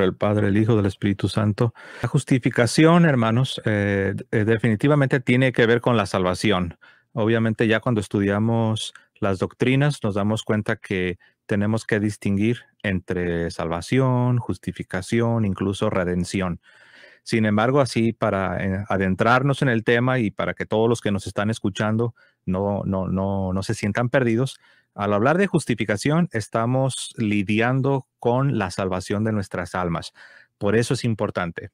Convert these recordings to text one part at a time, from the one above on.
nombre del Padre, del Hijo, del Espíritu Santo. La justificación, hermanos, definitivamente tiene que ver con la salvación. Obviamente ya cuando estudiamos las doctrinas nos damos cuenta que tenemos que distinguir entre salvación, justificación, incluso redención. Sin embargo, así para adentrarnos en el tema y para que todos los que nos están escuchando no se sientan perdidos, al hablar de justificación estamos lidiando con la salvación de nuestras almas. Por eso es importante.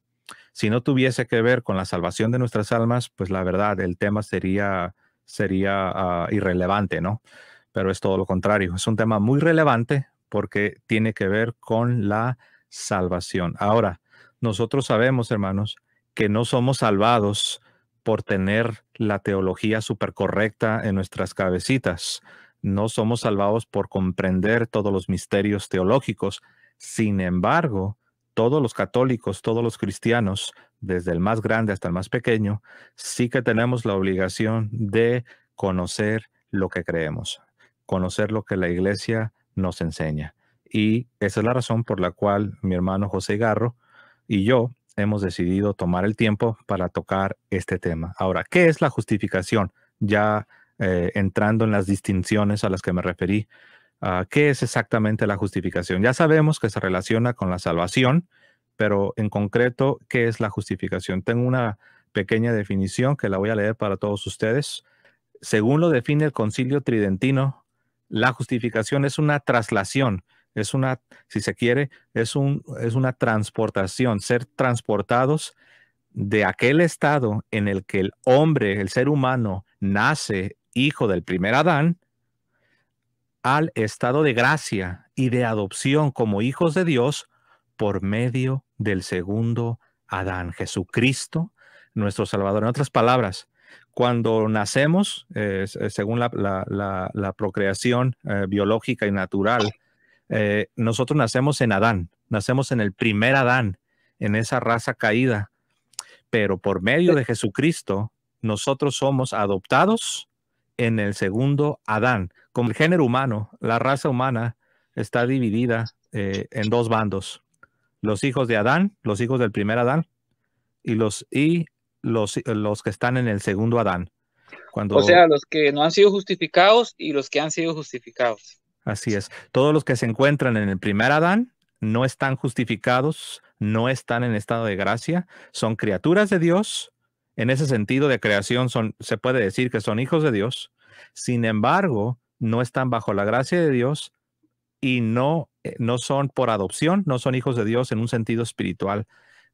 Si no tuviese que ver con la salvación de nuestras almas, pues la verdad, el tema sería irrelevante, ¿no? Pero es todo lo contrario. Es un tema muy relevante porque tiene que ver con la salvación. Ahora, nosotros sabemos, hermanos, que no somos salvados por tener la teología súper correcta en nuestras cabecitas. No somos salvados por comprender todos los misterios teológicos. Sin embargo, todos los católicos, todos los cristianos, desde el más grande hasta el más pequeño, sí que tenemos la obligación de conocer lo que creemos, conocer lo que la iglesia nos enseña. Y esa es la razón por la cual mi hermano José Garro y yo hemos decidido tomar el tiempo para tocar este tema. Ahora, ¿qué es la justificación? Ya entrando en las distinciones a las que me referí, ¿qué es exactamente la justificación? Ya sabemos que se relaciona con la salvación, pero en concreto, ¿qué es la justificación? Tengo una pequeña definición que la voy a leer para todos ustedes. Según lo define el Concilio Tridentino, la justificación es una traslación, es una, si se quiere, es una transportación, ser transportados de aquel estado en el que el hombre, el ser humano, nace hijo del primer Adán, al estado de gracia y de adopción como hijos de Dios por medio del segundo Adán, Jesucristo, nuestro Salvador. En otras palabras, cuando nacemos, según la procreación biológica y natural, nosotros nacemos en Adán, nacemos en el primer Adán, en esa raza caída, pero por medio de Jesucristo, nosotros somos adoptados en el segundo Adán. Como el género humano, la raza humana está dividida en dos bandos. Los hijos de Adán, los hijos del primer Adán, y los que están en el segundo Adán. O sea, los que no han sido justificados y los que han sido justificados. Así es. Todos los que se encuentran en el primer Adán no están justificados, no están en estado de gracia, son criaturas de Dios. En ese sentido de creación se puede decir que son hijos de Dios. Sin embargo, no están bajo la gracia de Dios y no son por adopción, no son hijos de Dios en un sentido espiritual.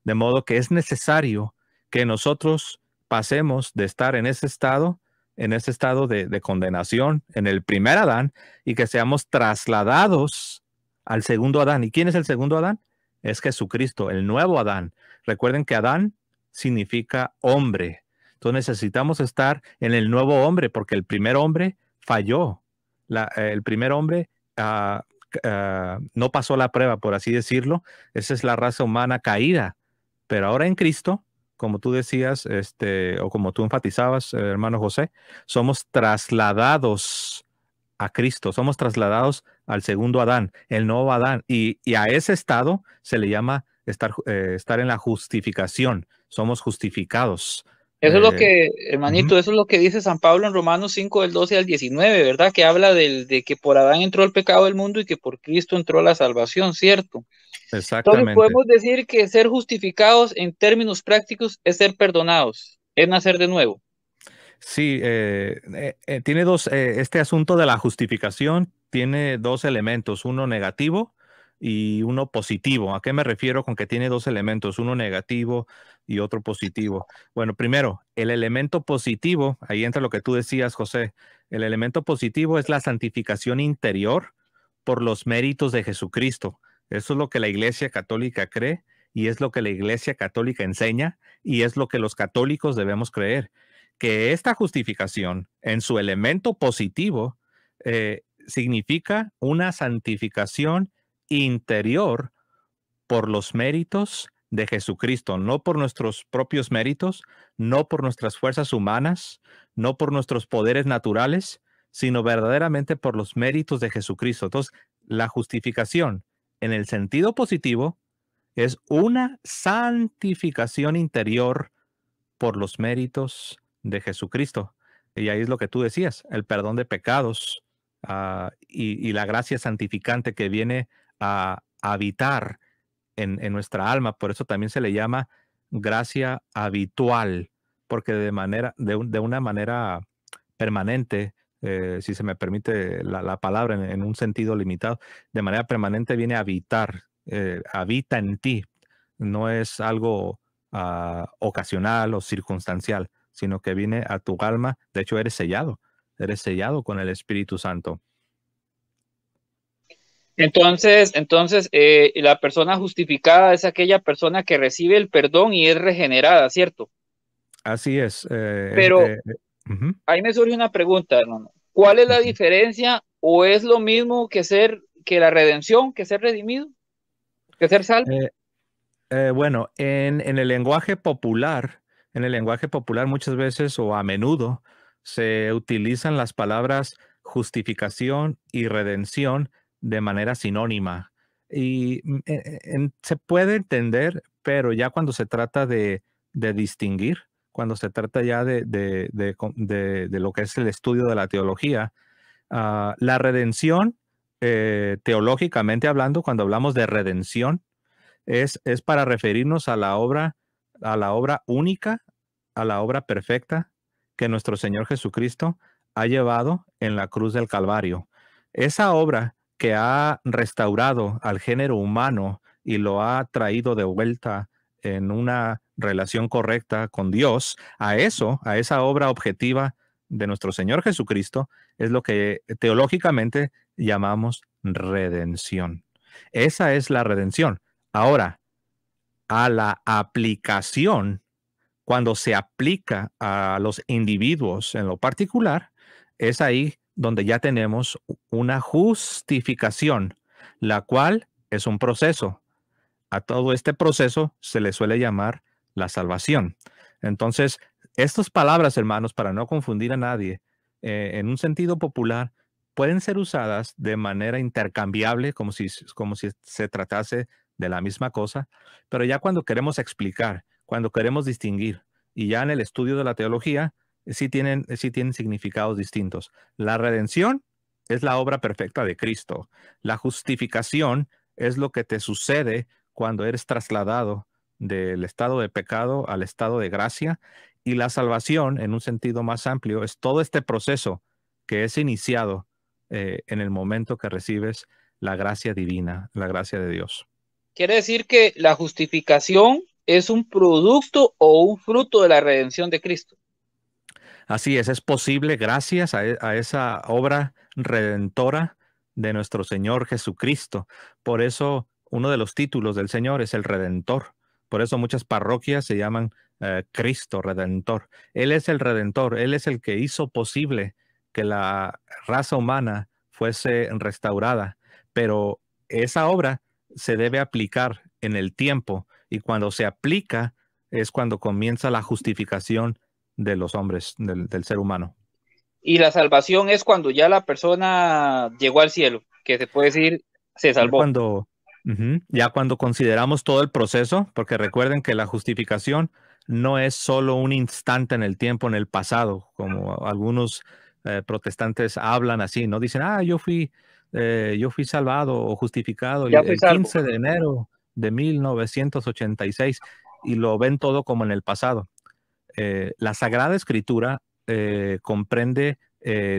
De modo que es necesario que nosotros pasemos de estar en ese estado de condenación, en el primer Adán, y que seamos trasladados al segundo Adán. ¿Y quién es el segundo Adán? Es Jesucristo, el nuevo Adán. Recuerden que Adán significa hombre. Entonces necesitamos estar en el nuevo hombre, porque el primer hombre falló. El primer hombre no pasó la prueba, por así decirlo. Esa es la raza humana caída. Pero ahora en Cristo, como tú decías, o como tú enfatizabas, hermano José, somos trasladados a Cristo, somos trasladados al segundo Adán, el nuevo Adán, y a ese estado se le llama estar en la justificación, somos justificados. Eso es lo que, hermanito, eso es lo que dice San Pablo en Romanos 5, del 12 al 19, ¿verdad? Que habla de que por Adán entró el pecado del mundo y que por Cristo entró la salvación, ¿cierto? Entonces Exactamente. podemos decir que ser justificados en términos prácticos es ser perdonados, es nacer de nuevo. Sí, tiene este asunto de la justificación tiene dos elementos, uno negativo y uno positivo. ¿A qué me refiero con que tiene dos elementos, uno negativo y otro positivo? Bueno, primero, el elemento positivo, ahí entra lo que tú decías, José, el elemento positivo es la santificación interior por los méritos de Jesucristo. Eso es lo que la Iglesia Católica cree y es lo que la Iglesia Católica enseña y es lo que los católicos debemos creer, que esta justificación en su elemento positivo significa una santificación interior por los méritos de Jesucristo, no por nuestros propios méritos, no por nuestras fuerzas humanas, no por nuestros poderes naturales, sino verdaderamente por los méritos de Jesucristo. Entonces, la justificación en el sentido positivo Es una santificación interior por los méritos de Jesucristo. Y ahí es lo que tú decías, el perdón de pecados, y la gracia santificante que viene a habitar en nuestra alma. Por eso también se le llama gracia habitual, porque de una manera permanente, si se me permite la palabra en un sentido limitado, de manera permanente viene a habitar, habita en ti. No es algo ocasional o circunstancial, sino que viene a tu alma. De hecho, eres sellado con el Espíritu Santo. Entonces, la persona justificada es aquella persona que recibe el perdón y es regenerada, ¿cierto? Así es. Pero Ujú, ahí me surge una pregunta, hermano. ¿Cuál es la ujú. diferencia o es lo mismo que la redención, que ser redimido, que ser salvo? Eh, bueno, en el lenguaje popular, muchas veces o a menudo se utilizan las palabras justificación y redención de manera sinónima. Y se puede entender, pero ya cuando se trata de distinguir, cuando se trata ya de lo que es el estudio de la teología, la redención, teológicamente hablando, cuando hablamos de redención, es para referirnos a la obra única, a la obra perfecta que nuestro Señor Jesucristo ha llevado en la cruz del Calvario. Esa obra que ha restaurado al género humano y lo ha traído de vuelta en una relación correcta con Dios, a esa obra objetiva de nuestro Señor Jesucristo, es lo que teológicamente llamamos redención. Esa es la redención. Ahora, a la aplicación, cuando se aplica a los individuos en lo particular, es ahí donde ya tenemos una justificación, la cual es un proceso. A todo este proceso se le suele llamar la salvación. Entonces, estas palabras, hermanos, para no confundir a nadie, en un sentido popular, pueden ser usadas de manera intercambiable, como si se tratase de la misma cosa, pero ya cuando queremos explicar, cuando queremos distinguir, y ya en el estudio de la teología, sí tienen significados distintos. La redención es la obra perfecta de Cristo. La justificación es lo que te sucede cuando eres trasladado del estado de pecado al estado de gracia. Y la salvación, en un sentido más amplio, es todo este proceso que es iniciado en el momento que recibes la gracia divina, la gracia de Dios. Quiere decir que la justificación es un producto o un fruto de la redención de Cristo. Así es posible gracias a esa obra redentora de nuestro Señor Jesucristo. Por eso uno de los títulos del Señor es el Redentor. Por eso muchas parroquias se llaman Cristo Redentor. Él es el Redentor, Él es el que hizo posible que la raza humana fuese restaurada. Pero esa obra se debe aplicar en el tiempo y cuando se aplica es cuando comienza la justificación de los hombres, del ser humano. Y la salvación es cuando ya la persona llegó al cielo, que se puede decir, se Ya salvó. cuando, ya cuando consideramos todo el proceso, porque recuerden que la justificación no es solo un instante en el tiempo, en el pasado, como algunos protestantes hablan así, no dicen, yo fui salvado o justificado Ya fui el salvo. 15 de enero de 1986 y lo ven todo como en el pasado. La Sagrada Escritura comprende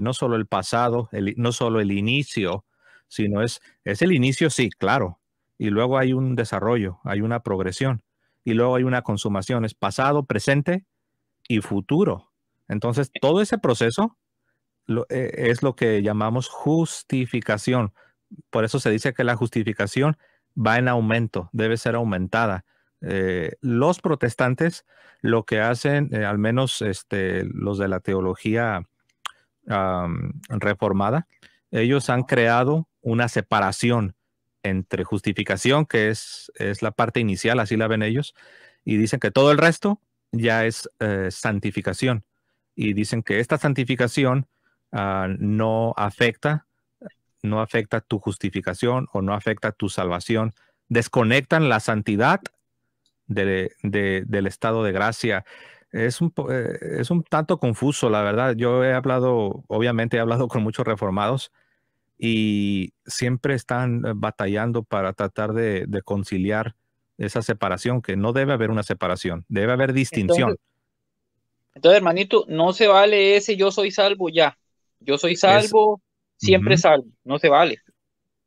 no solo el pasado, no solo el inicio, sino es el inicio, sí, claro. Y luego hay un desarrollo, hay una progresión. Y luego hay una consumación, es pasado, presente y futuro. Entonces, todo ese proceso es lo que llamamos justificación. Por eso se dice que la justificación va en aumento, debe ser aumentada. Los protestantes lo que hacen, al menos los de la teología reformada, ellos han creado una separación entre justificación, que es la parte inicial, así la ven ellos, y dicen que todo el resto ya es santificación. Y dicen que esta santificación no afecta tu justificación o no afecta tu salvación desconectan la santidad del estado de gracia. Es un tanto confuso, la verdad. Yo he hablado, obviamente he hablado con muchos reformados y siempre están batallando para tratar de conciliar esa separación, que no debe haber una separación, debe haber Entonces, distinción. entonces, hermanito, no se vale ese yo soy salvo ya. Yo soy Es, salvo, siempre ujú. salvo. No se vale.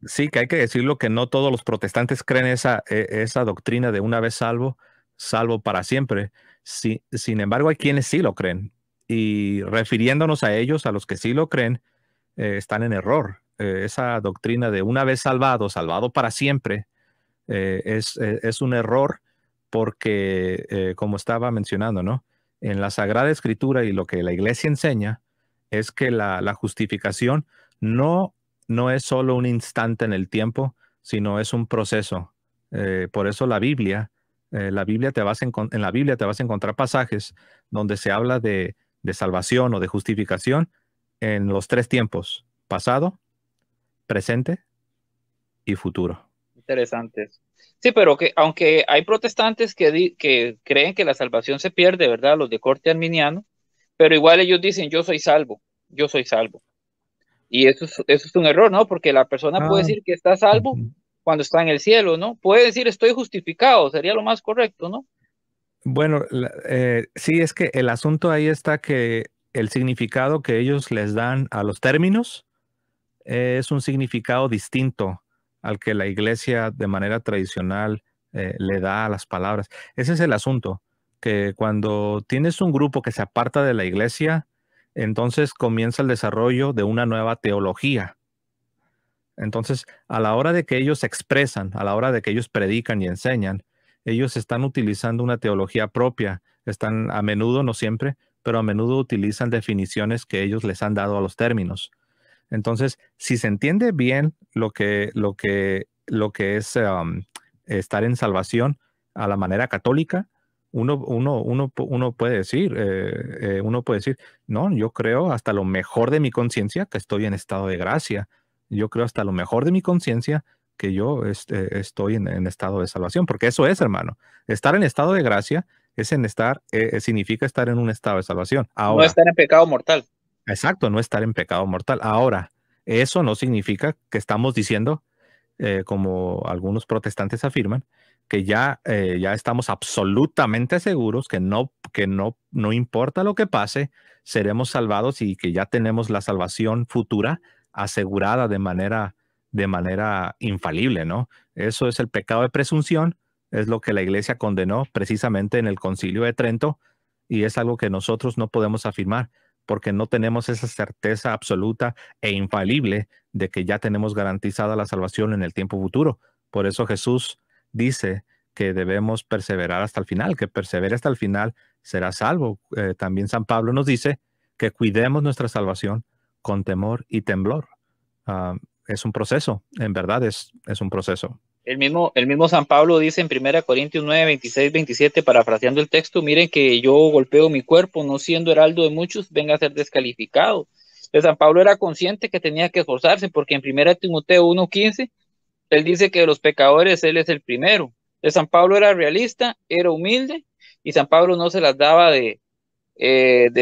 Sí, que hay que decirlo que no todos los protestantes creen esa doctrina de una vez salvo, salvo para siempre. Sin embargo, hay quienes sí lo creen. Y refiriéndonos a ellos, a los que sí lo creen, están en error. Esa doctrina de una vez salvado, salvado para siempre, es un error porque, como estaba mencionando, ¿no? En la Sagrada Escritura y lo que la Iglesia enseña es que la justificación no, no es solo un instante en el tiempo, sino es un proceso. Por eso la Biblia en la Biblia te vas a encontrar pasajes donde se habla de salvación o de justificación en los tres tiempos: pasado, presente y futuro. Interesante. Sí, pero que aunque hay protestantes que creen que la salvación se pierde, ¿verdad? Los de corte arminiano, pero igual ellos dicen yo soy salvo, yo soy salvo. Y eso es un error, ¿no? Porque la persona puede Ah, decir que está salvo ujú. cuando está en el cielo, ¿no? Puede decir estoy justificado, sería lo más correcto, ¿no? Bueno, sí, es que el asunto ahí está que el significado que ellos les dan a los términos es un significado distinto al que la iglesia de manera tradicional le da a las palabras. Ese es el asunto, que cuando tienes un grupo que se aparta de la iglesia, entonces comienza el desarrollo de una nueva teología. Entonces, a la hora de que ellos se expresan, a la hora de que ellos predican y enseñan, ellos están utilizando una teología propia. Están a menudo, no siempre, pero a menudo utilizan definiciones que ellos les han dado a los términos. Entonces, si se entiende bien lo que es estar en salvación a la manera católica, uno puede decir, no, yo creo hasta lo mejor de mi conciencia que estoy en estado de gracia. Yo creo hasta lo mejor de mi conciencia que yo estoy en estado de salvación, porque eso es, hermano. Estar en estado de gracia significa estar en un estado de salvación. No Ahora, estar en pecado mortal. exacto, no estar en pecado mortal. Ahora, eso no significa que estamos diciendo, como algunos protestantes afirman, que ya estamos absolutamente seguros que no importa lo que pase, seremos salvados y que ya tenemos la salvación futura asegurada de manera infalible, ¿no? Eso es el pecado de presunción, es lo que la iglesia condenó precisamente en el Concilio de Trento y es algo que nosotros no podemos afirmar porque no tenemos esa certeza absoluta e infalible de que ya tenemos garantizada la salvación en el tiempo futuro. Por eso Jesús dice que debemos perseverar hasta el final, que persevere hasta el final será salvo. También San Pablo nos dice que cuidemos nuestra salvación con temor y temblor. Es un proceso, en verdad es un proceso. El mismo San Pablo dice en 1 Corintios 9, 26, 27, parafraseando el texto, miren que yo golpeo mi cuerpo, no siendo heraldo de muchos, venga a ser descalificado. Entonces, San Pablo era consciente que tenía que esforzarse, porque en 1 Timoteo 1:15, él dice que de los pecadores él es el primero. Entonces, San Pablo era realista, era humilde, y San Pablo no se las daba de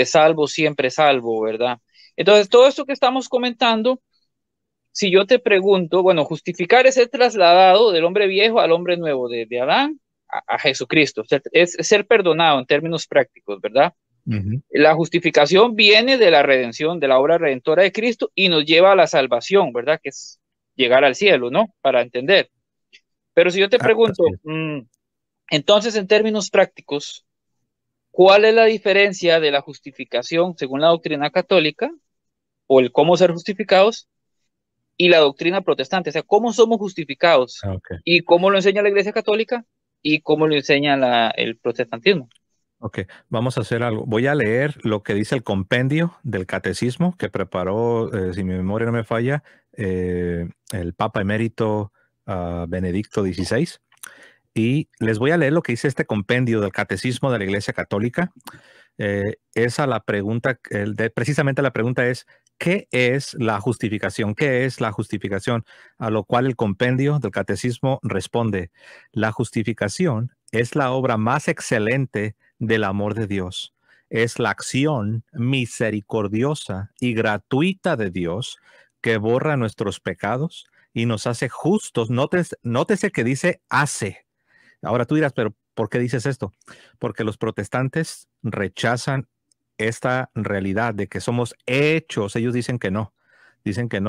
salvo, siempre salvo, ¿verdad? Entonces, todo esto que estamos comentando, si yo te pregunto, bueno, justificar es ser trasladado del hombre viejo al hombre nuevo, de Adán a Jesucristo, es ser perdonado en términos prácticos, ¿verdad? Ujú. La justificación viene de la redención, de la obra redentora de Cristo y nos lleva a la salvación, ¿verdad? Que es llegar al cielo, ¿no? Para entender. Pero si yo te Así pregunto, es. entonces en términos prácticos, ¿cuál es la diferencia de la justificación según la doctrina católica o el cómo ser justificados y la doctrina protestante? O sea, ¿cómo somos justificados? Ok. ¿Y cómo lo enseña la Iglesia Católica? ¿Y cómo lo enseña el protestantismo? Ok, vamos a hacer algo. Voy a leer lo que dice el compendio del catecismo que preparó, si mi memoria no me falla, el Papa Emérito Benedicto XVI. Y les voy a leer lo que dice este compendio del catecismo de la Iglesia Católica. Esa la pregunta, precisamente la pregunta es, ¿Qué es la justificación? ¿Qué es la justificación? A lo cual el compendio del catecismo responde, la justificación es la obra más excelente del amor de Dios. Es la acción misericordiosa y gratuita de Dios que borra nuestros pecados y nos hace justos. Nótese que dice hace. Ahora tú dirás, pero ¿por qué dices esto? Porque los protestantes rechazan esta realidad de que somos hechos. Ellos dicen que no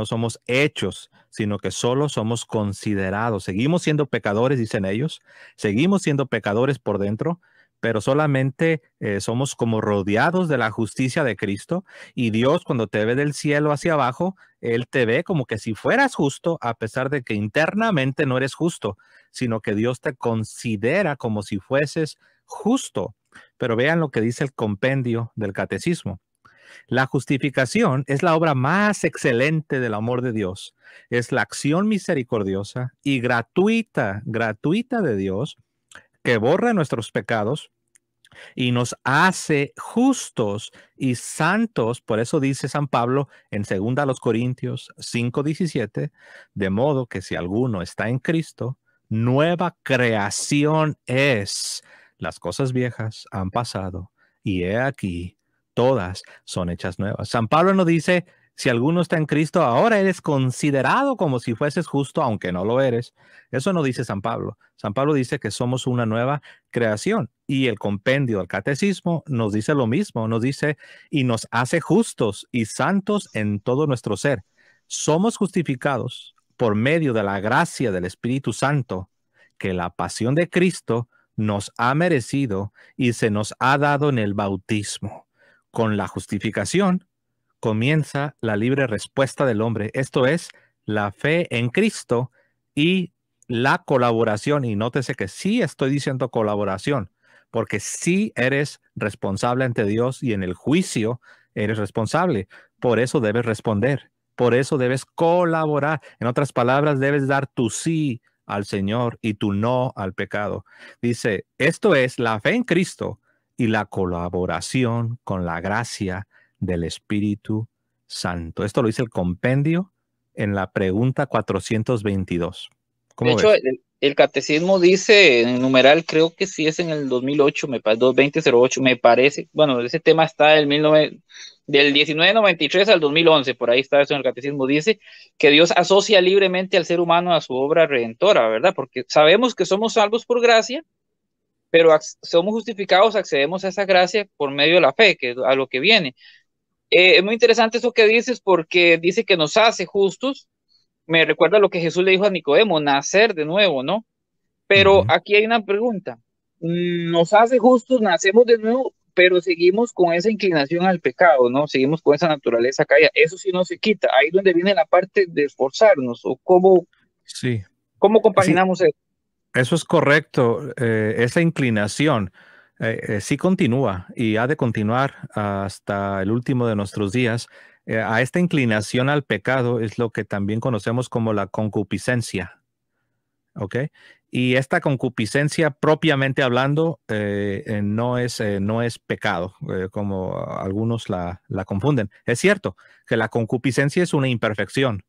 somos hechos, sino que solo somos considerados. Seguimos siendo pecadores, dicen ellos, seguimos siendo pecadores por dentro, pero solamente somos como rodeados de la justicia de Cristo, y Dios, cuando te ve del cielo hacia abajo, Él te ve como que si fueras justo, a pesar de que internamente no eres justo, sino que Dios te considera como si fueses justo. Pero vean lo que dice el compendio del catecismo. La justificación es la obra más excelente del amor de Dios. Es la acción misericordiosa y gratuita de Dios que borra nuestros pecados y nos hace justos y santos. Por eso dice San Pablo en 2 Corintios 5:17, de modo que si alguno está en Cristo, nueva creación es. Las cosas viejas han pasado y he aquí, todas son hechas nuevas. San Pablo no dice, si alguno está en Cristo, ahora eres considerado como si fueses justo, aunque no lo eres. Eso no dice San Pablo. San Pablo dice que somos una nueva creación, y el compendio del catecismo nos dice lo mismo, nos dice y nos hace justos y santos en todo nuestro ser. Somos justificados por medio de la gracia del Espíritu Santo que la pasión de Cristo nos ha merecido y se nos ha dado en el bautismo. Con la justificación comienza la libre respuesta del hombre, esto es, la fe en Cristo y la colaboración. Y nótese que sí estoy diciendo colaboración, porque sí eres responsable ante Dios y en el juicio eres responsable. Por eso debes responder, por eso debes colaborar. En otras palabras, debes dar tu sí al Señor y tu no al pecado. Dice, esto es la fe en Cristo y la colaboración con la gracia del Espíritu Santo. Esto lo dice el compendio en la pregunta 422. De ¿Cómo hecho, ves? el catecismo dice en numeral, creo que sí es en el 2008, me parece, 22008, me parece. Bueno, ese tema está del 1993 al 2011, por ahí está eso en el catecismo. Dice que Dios asocia libremente al ser humano a su obra redentora, ¿verdad? Porque sabemos que somos salvos por gracia, pero somos justificados, accedemos a esa gracia por medio de la fe, que a lo que viene. Es muy interesante eso que dices, porque dice que nos hace justos. Me recuerda lo que Jesús le dijo a Nicodemo, nacer de nuevo, ¿no? Pero Ujú. aquí hay una pregunta. Nos hace justos, nacemos de nuevo, pero seguimos con esa inclinación al pecado, ¿no? Seguimos con esa naturaleza caída. Eso sí no se quita. Ahí es donde viene la parte de esforzarnos, o Sí, cómo sí, compaginamos eso. eso es correcto. Esa inclinación sí continúa y ha de continuar hasta el último de nuestros días. A esta inclinación al pecado es lo que también conocemos como la concupiscencia. ¿Ok? Y esta concupiscencia, propiamente hablando, no es pecado, como algunos la confunden. Es cierto que la concupiscencia es una imperfección,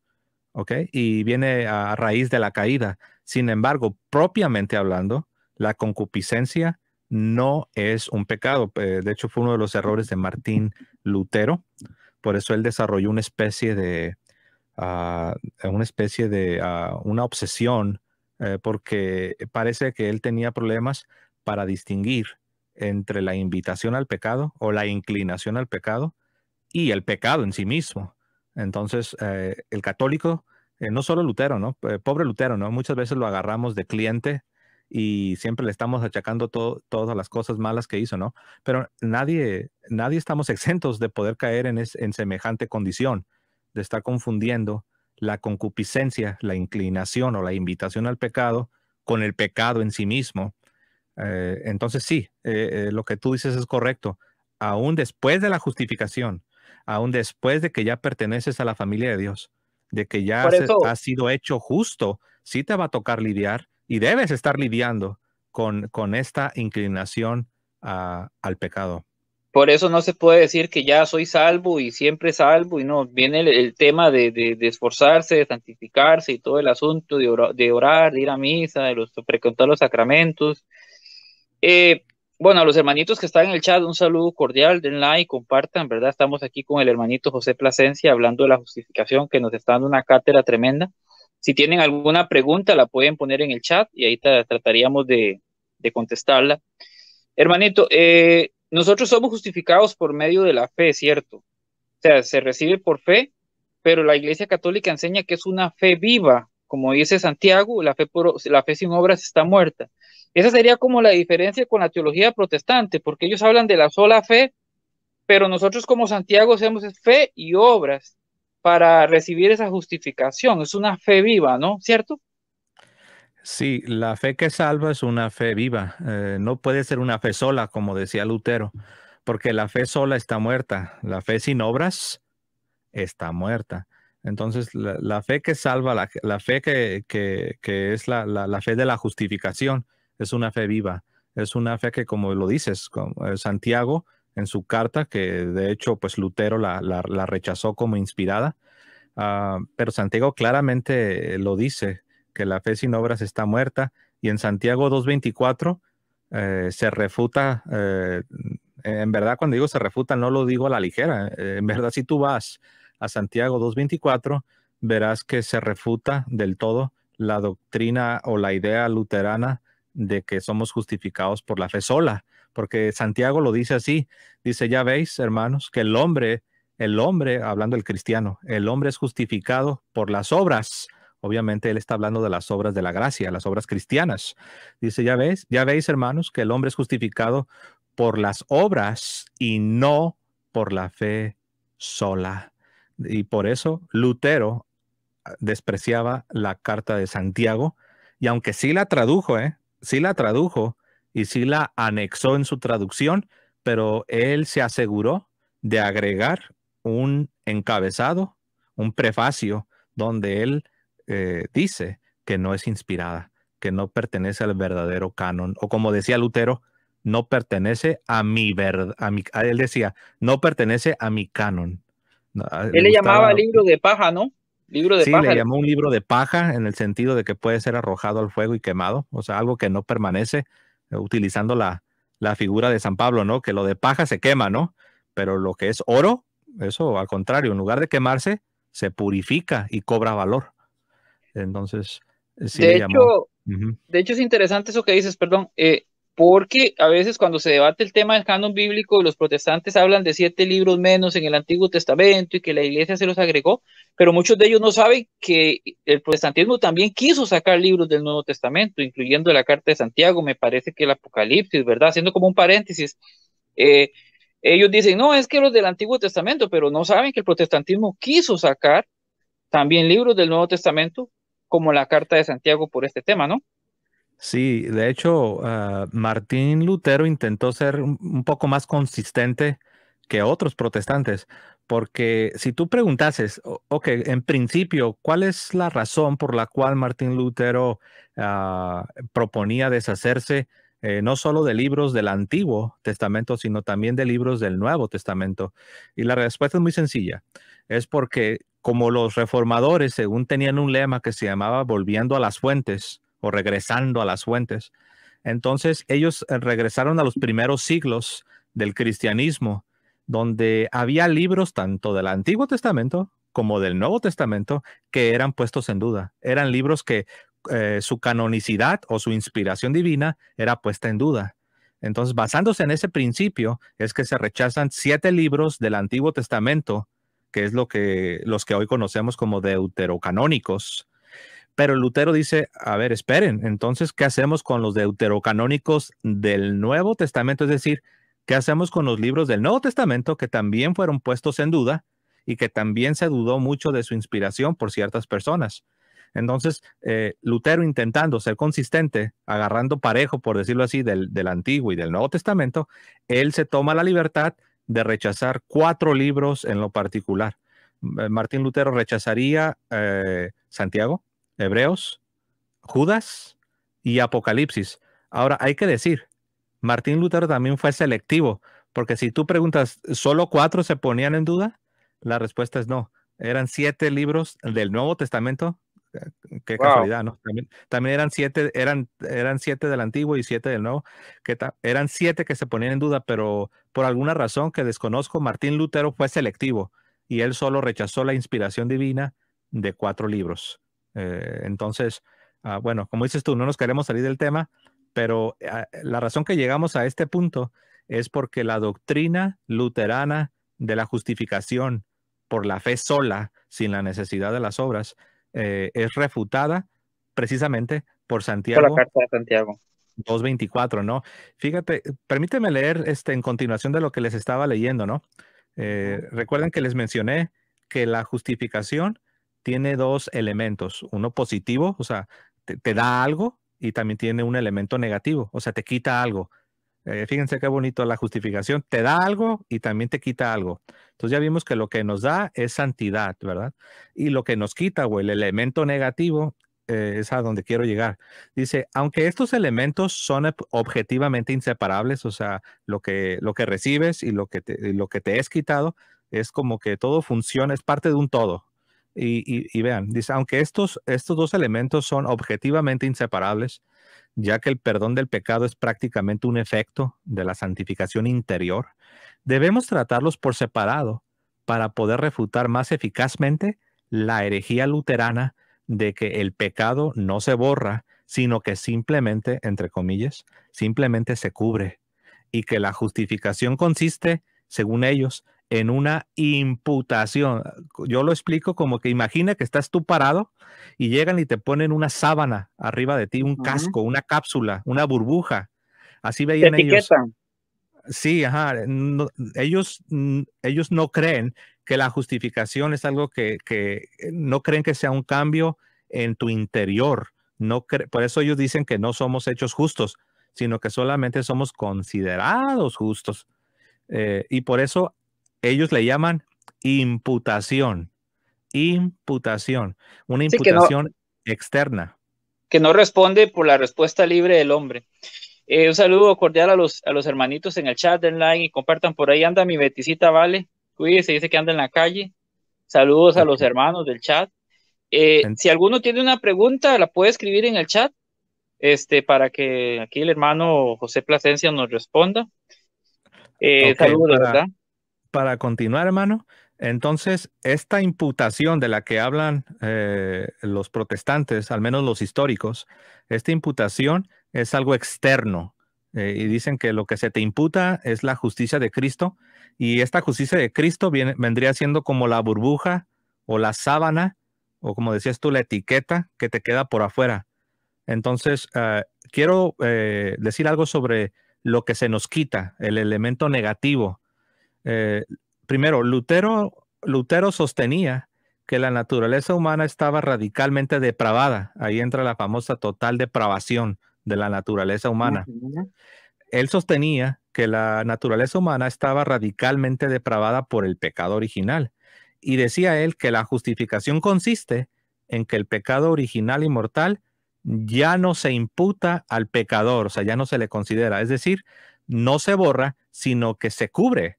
¿ok? Y viene a raíz de la caída. Sin embargo, propiamente hablando, la concupiscencia no es un pecado. De hecho, fue uno de los errores de Martín Lutero. Por eso él desarrolló ah, una obsesión, porque parece que él tenía problemas para distinguir entre la invitación al pecado o la inclinación al pecado y el pecado en sí mismo. Entonces, el católico, no solo Lutero, ¿no? Pobre Lutero, ¿no? Muchas veces lo agarramos de cliente y siempre le estamos achacando todas las cosas malas que hizo, ¿no? Pero nadie estamos exentos de poder caer en semejante condición, de estar confundiendo la concupiscencia, la inclinación o la invitación al pecado con el pecado en sí mismo. Entonces sí, lo que tú dices es correcto. Aún después de la justificación, aún después de que ya perteneces a la familia de Dios, de que ya Por eso, has sido hecho justo, sí te va a tocar lidiar y debes estar lidiando con esta inclinación al pecado. por eso no se puede decir que ya soy salvo y siempre salvo, y no, viene el tema de esforzarse, de santificarse y todo el asunto de orar, de ir a misa, de frecuentar los sacramentos. Eh, bueno, a los hermanitos que están en el chat, un saludo cordial, den like, compartan, ¿verdad? Estamos aquí con el hermanito José Plasencia hablando de la justificación, que nos está dando una cátedra tremenda. Si tienen alguna pregunta, la pueden poner en el chat y ahí trataríamos de contestarla. Hermanito, nosotros somos justificados por medio de la fe, ¿cierto? O sea, se recibe por fe, pero la Iglesia Católica enseña que es una fe viva, como dice Santiago, la fe sin obras está muerta. Esa sería como la diferencia con la teología protestante, porque ellos hablan de la sola fe, pero nosotros como Santiago hacemos fe y obras para recibir esa justificación. Es una fe viva, ¿no? ¿Cierto? Sí, la fe que salva es una fe viva. No puede ser una fe sola, como decía Lutero, porque la fe sola está muerta. La fe sin obras está muerta. Entonces, la fe que salva, la fe que es la fe de la justificación, es una fe viva. Es una fe que, como lo dices, Santiago en su carta, que de hecho, pues Lutero la rechazó como inspirada, pero Santiago claramente lo dice, que la fe sin obras está muerta, y en Santiago 2:24 se refuta, en verdad cuando digo se refuta no lo digo a la ligera, en verdad si tú vas a Santiago 2:24 verás que se refuta del todo la doctrina o la idea luterana de que somos justificados por la fe sola, porque Santiago lo dice así, dice, ya veis, hermanos, que el hombre, hablando del cristiano, el hombre es justificado por las obras. Obviamente él está hablando de las obras de la gracia, las obras cristianas. Dice, ya veis, hermanos, que el hombre es justificado por las obras y no por la fe sola. Y por eso Lutero despreciaba la carta de Santiago, y aunque sí la tradujo, sí la tradujo y sí la anexó en su traducción, pero él se aseguró de agregar un encabezado, un prefacio, donde él dice que no es inspirada, que no pertenece al verdadero canon, o como decía Lutero, no pertenece a mi verdad, él decía, no pertenece a mi canon. No, le Él le llamaba gustaba. libro de paja, ¿no? Libro de Sí, le paja. llamó un libro de paja en el sentido de que puede ser arrojado al fuego y quemado, o sea, algo que no permanece, utilizando la figura de San Pablo, ¿no? Que lo de paja se quema, ¿no? Pero lo que es oro, eso al contrario, en lugar de quemarse, se purifica y cobra valor. Entonces, sí De le llamó. hecho, Ujú. De hecho, es interesante eso que dices, perdón, porque a veces cuando se debate el tema del canon bíblico, los protestantes hablan de 7 libros menos en el Antiguo Testamento y que la iglesia se los agregó, pero muchos de ellos no saben que el protestantismo también quiso sacar libros del Nuevo Testamento, incluyendo la Carta de Santiago, me parece que el Apocalipsis, ¿verdad? Haciendo como un paréntesis, eh, ellos dicen, no, es que los del Antiguo Testamento, pero no saben que el protestantismo quiso sacar también libros del Nuevo Testamento, como la Carta de Santiago por este tema, ¿no? Sí, de hecho, Martín Lutero intentó ser un poco más consistente que otros protestantes, porque si tú preguntases, ok, en principio, ¿cuál es la razón por la cual Martín Lutero proponía deshacerse no solo de libros del Antiguo Testamento, sino también de libros del Nuevo Testamento? Y la respuesta es muy sencilla, es porque como los reformadores, según tenían un lema que se llamaba volviendo a las fuentes, o regresando a las fuentes. Entonces ellos regresaron a los primeros siglos del cristianismo, donde había libros tanto del Antiguo Testamento como del Nuevo Testamento que eran puestos en duda. Eran libros que su canonicidad o su inspiración divina era puesta en duda. Entonces, basándose en ese principio, es que se rechazan 7 libros del Antiguo Testamento, que es los que hoy conocemos como deuterocanónicos. Pero Lutero dice, a ver, esperen, entonces, ¿qué hacemos con los deuterocanónicos del Nuevo Testamento? Es decir, ¿qué hacemos con los libros del Nuevo Testamento que también fueron puestos en duda y que también se dudó mucho de su inspiración por ciertas personas? Entonces, Lutero, intentando ser consistente, agarrando parejo, por decirlo así, del Antiguo y del Nuevo Testamento, él se toma la libertad de rechazar 4 libros en lo particular. Martín Lutero rechazaría Santiago, Hebreos, Judas y Apocalipsis. Ahora, hay que decir, Martín Lutero también fue selectivo, Porque si tú preguntas, ¿solo 4 se ponían en duda? La respuesta es no. Eran 7 libros del Nuevo Testamento. Qué Wow. casualidad, ¿no? También eran 7 del Antiguo y 7 del Nuevo. Eran 7 que se ponían en duda, pero por alguna razón que desconozco, Martín Lutero fue selectivo y él solo rechazó la inspiración divina de 4 libros. Entonces, bueno, como dices tú, no nos queremos salir del tema, pero la razón que llegamos a este punto es porque la doctrina luterana de la justificación por la fe sola, sin la necesidad de las obras, es refutada precisamente por Por la Santiago carta de Santiago. 2:24, ¿no? Fíjate, permíteme leer en continuación de lo que les estaba leyendo, ¿no? Recuerden que les mencioné que la justificación tiene 2 elementos, uno positivo, o sea, te da algo, y también tiene un elemento negativo, o sea, te quita algo. Fíjense qué bonito la justificación. Te da algo y también te quita algo. Entonces ya vimos que lo que nos da es santidad, ¿verdad? Y lo que nos quita o el elemento negativo es a donde quiero llegar. Dice, aunque estos elementos son objetivamente inseparables, o sea, lo que recibes y lo que te es quitado, es como que todo funciona, es parte de un todo. Y vean, dice, aunque estos 2 elementos son objetivamente inseparables, ya que el perdón del pecado es prácticamente un efecto de la santificación interior, debemos tratarlos por separado para poder refutar más eficazmente la herejía luterana de que el pecado no se borra, sino que simplemente, entre comillas, simplemente se cubre, y que la justificación consiste, según ellos, en una imputación. Yo lo explico como que imagina que estás tú parado y llegan y te ponen una sábana arriba de ti, un Ujú. casco, una cápsula, una burbuja. Así Te veían ellos. etiquetan. Sí, ajá. Ellos no creen que la justificación es algo que no creen que sea un cambio en tu interior. Por eso ellos dicen que no somos hechos justos, sino que solamente somos considerados justos. Y por eso ellos le llaman imputación. Imputación. Una Sí, imputación externa. que no responde por la respuesta libre del hombre. Un saludo cordial a los hermanitos en el chat, den like y compartan. Por ahí anda mi Beticita, vale. Cuídese, dice que anda en la calle. Saludos a los Ok. hermanos del chat. En- Si alguno tiene una pregunta, la puede escribir en el chat, para que aquí el hermano José Plasencia nos responda. ok, Saludos, de para, verdad. para continuar, hermano, entonces esta imputación de la que hablan los protestantes, al menos los históricos, esta imputación es algo externo, y dicen que lo que se te imputa es la justicia de Cristo, y esta justicia de Cristo vendría siendo como la burbuja o la sábana, o como decías tú, la etiqueta que te queda por afuera. Entonces, quiero decir algo sobre lo que se nos quita, el elemento negativo. Eh, Primero, Lutero sostenía que la naturaleza humana estaba radicalmente depravada. Ahí entra la famosa total depravación de la naturaleza humana. Ujú. Él sostenía que la naturaleza humana estaba radicalmente depravada por el pecado original. Y decía él que la justificación consiste en que el pecado original y mortal ya no se imputa al pecador, o sea, ya no se le considera. Es decir, no se borra, sino que se cubre.